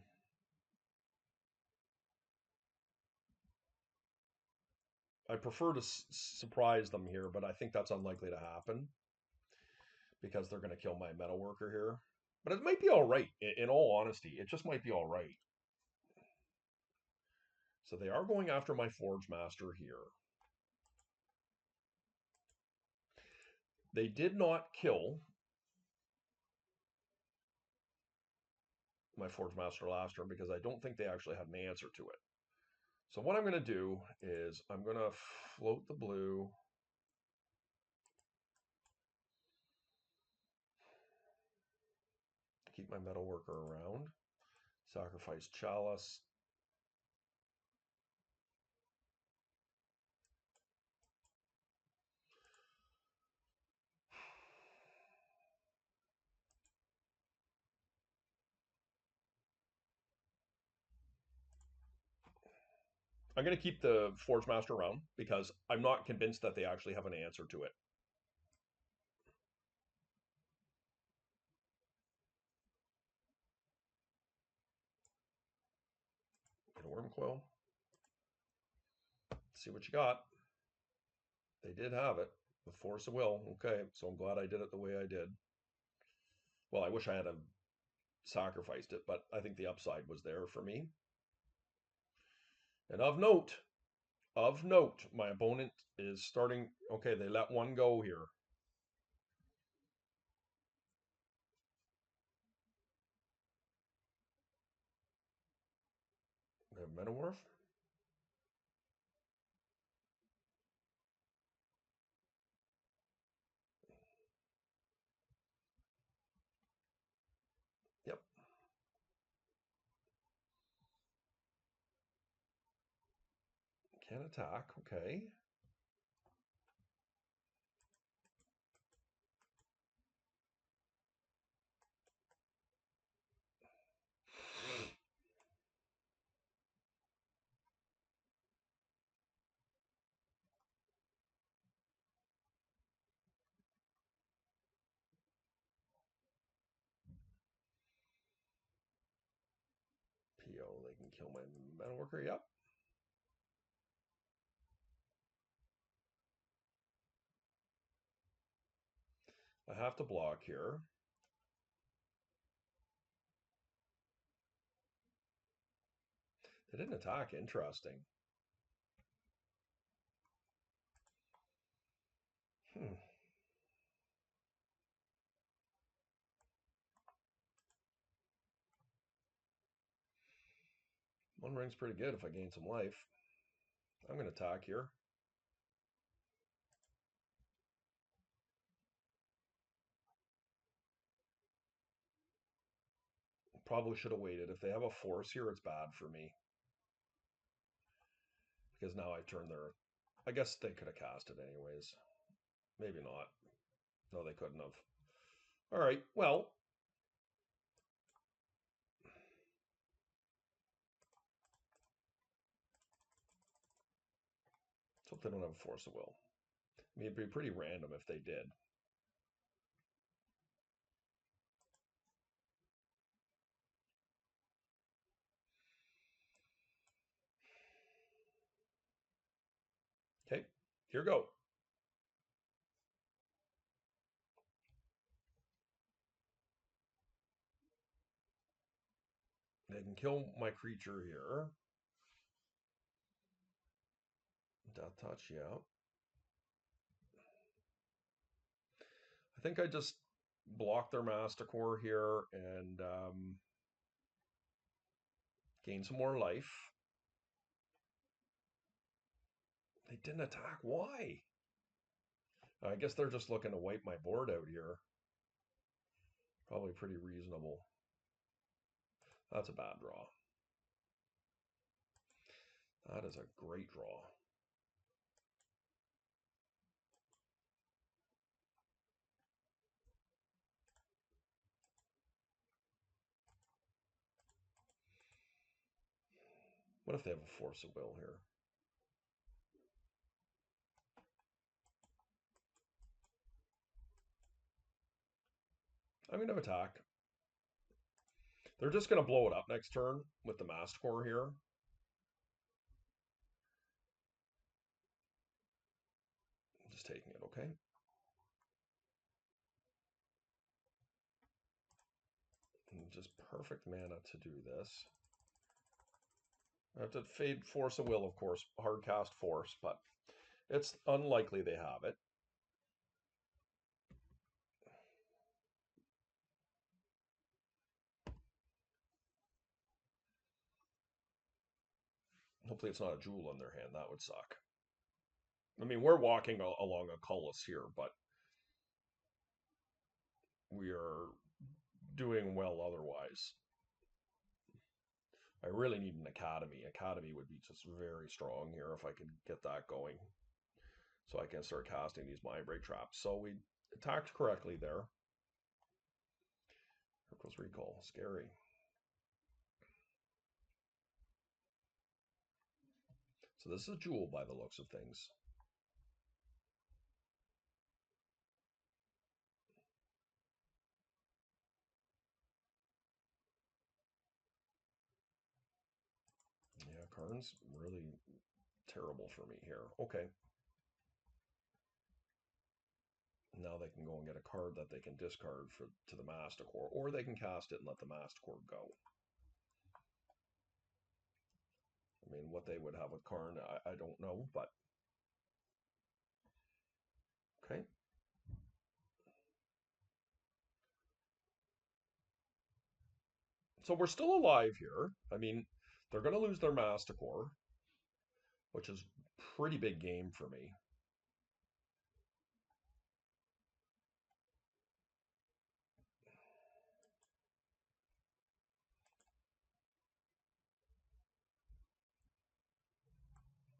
I prefer to surprise them here, but I think that's unlikely to happen because they're going to kill my metal worker here. But it might be all right. In all honesty, it just might be all right. So they are going after my Forge Master here. They did not kill my Forge Master last turn because I don't think they actually had an answer to it. So what I'm going to do is I'm going to float the blue. Keep my metal worker around. Sacrifice Chalice. I'm going to keep the Forge Master around because I'm not convinced that they actually have an answer to it. Get a Worm Coil. See what you got. They did have it. The Force of Will. Okay, so I'm glad I did it the way I did. Well, I wish I had sacrificed it, but I think the upside was there for me. And of note, my opponent is starting. Okay, they let 1 go here. They have Metamorph. Yep. Can't attack. Okay. PO, they can kill my Metalworker. Yep. I have to block here. They didn't attack. Interesting. Hmm. One ring's pretty good if I gain some life. I'm going to attack here. Probably should have waited. If they have a force here, it's bad for me. Because now I turn their... I guess they could have cast it anyways. Maybe not. No, they couldn't have. All right, well. Let's hope they don't have a force of will. I mean, it'd be pretty random if they did. Okay, here we go. They can kill my creature here. Death touch, yeah. I think I just block their Masticore here and gain some more life. They didn't attack. Why? I guess they're just looking to wipe my board out here. Probably pretty reasonable. That's a bad draw. That is a great draw. What if they have a force of will here? I'm going to attack. They're just going to blow it up next turn with the Masticore here. Just taking it, okay? And just perfect mana to do this. I have to fade Force of Will, of course, hard cast Force, but it's unlikely they have it. Hopefully it's not a Jewel in their hand. That would suck. I mean, we're walking along a Cullis here, but we are doing well otherwise. I really need an Academy. Academy would be just very strong here if I could get that going. So I can start casting these Mind Break traps. So we attacked correctly there. Here goes Recall. Scary. So this is a Jewel by the looks of things. Yeah, Karn's really terrible for me here. Okay. Now they can go and get a card that they can discard to the Masticore, or they can cast it and let the Masticore go. I mean, what they would have with Karn, I don't know, but okay. So we're still alive here. I mean, they're going to lose their Masticore, which is pretty big game for me.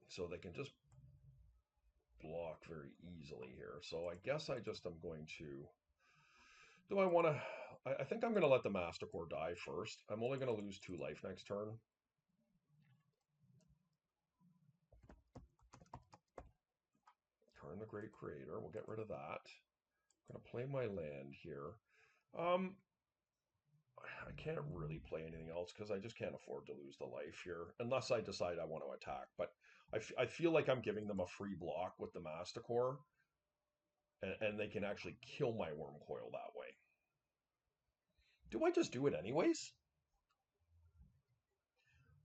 So they can just block very easily here. So I guess I just am going to... Do I want to... I think I'm going to let the Masticore die first. I'm only going to lose 2 life next turn. Karn the Great Creator. We'll get rid of that. I'm going to play my land here. I can't really play anything else because I just can't afford to lose the life here unless I decide I want to attack. But I feel like I'm giving them a free block with the Masticore, and they can actually kill my Wormcoil that way. Do I just do it anyways?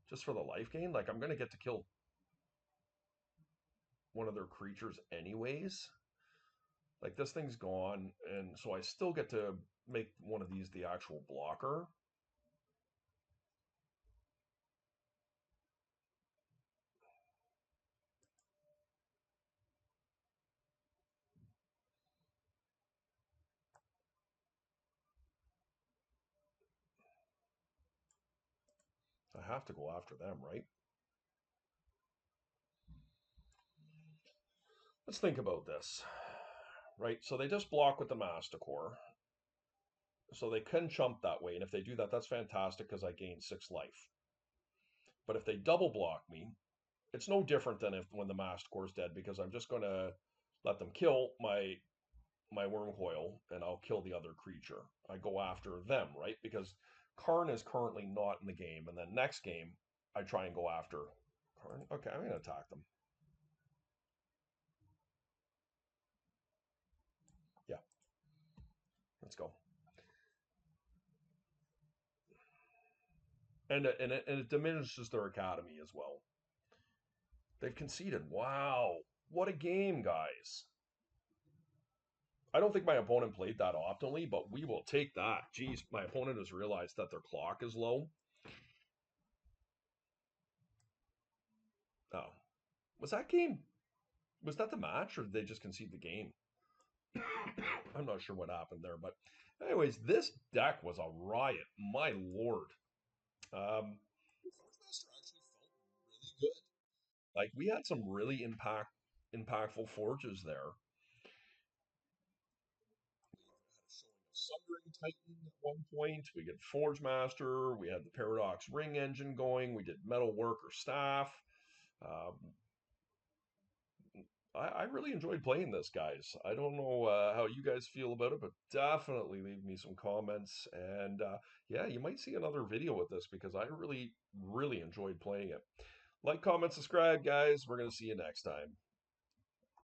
Just for the life gain? Like, I'm going to get to kill one of their creatures anyways? Like, this thing's gone, and so I still get to make one of these the actual blocker. I have to go after them, right? Let's think about this. Right, so they just block with the Masticore. So they can chump that way, and if they do that, that's fantastic because I gain 6 life. But if they double block me, it's no different than if when the Masticore's dead, because I'm just going to let them kill my Wormcoil, and I'll kill the other creature. I go after them, right? Because Karn is currently not in the game, and then next game, I try and go after Karn. Okay, I'm going to attack them. Yeah. Let's go. And it diminishes their Academy as well. They've conceded. Wow. What a game, guys. I don't think my opponent played that optimally, but we will take that. Geez, my opponent has realized that their clock is low. Oh. Was that game? Was that the match, or did they just concede the game? I'm not sure what happened there, but Anyways, this deck was a riot. My lord. The Forge Master actually felt really good. Like we had some really impactful forges there. We had a showing of Sundering Titan at one point. We get Forge Master. We had the Paradox Ring engine going. We did Metal Worker Staff. Um, I really enjoyed playing this, guys. I don't know how you guys feel about it, but definitely leave me some comments. And yeah, you might see another video with this because I really, really enjoyed playing it. Like, comment, subscribe, guys. We're going to see you next time.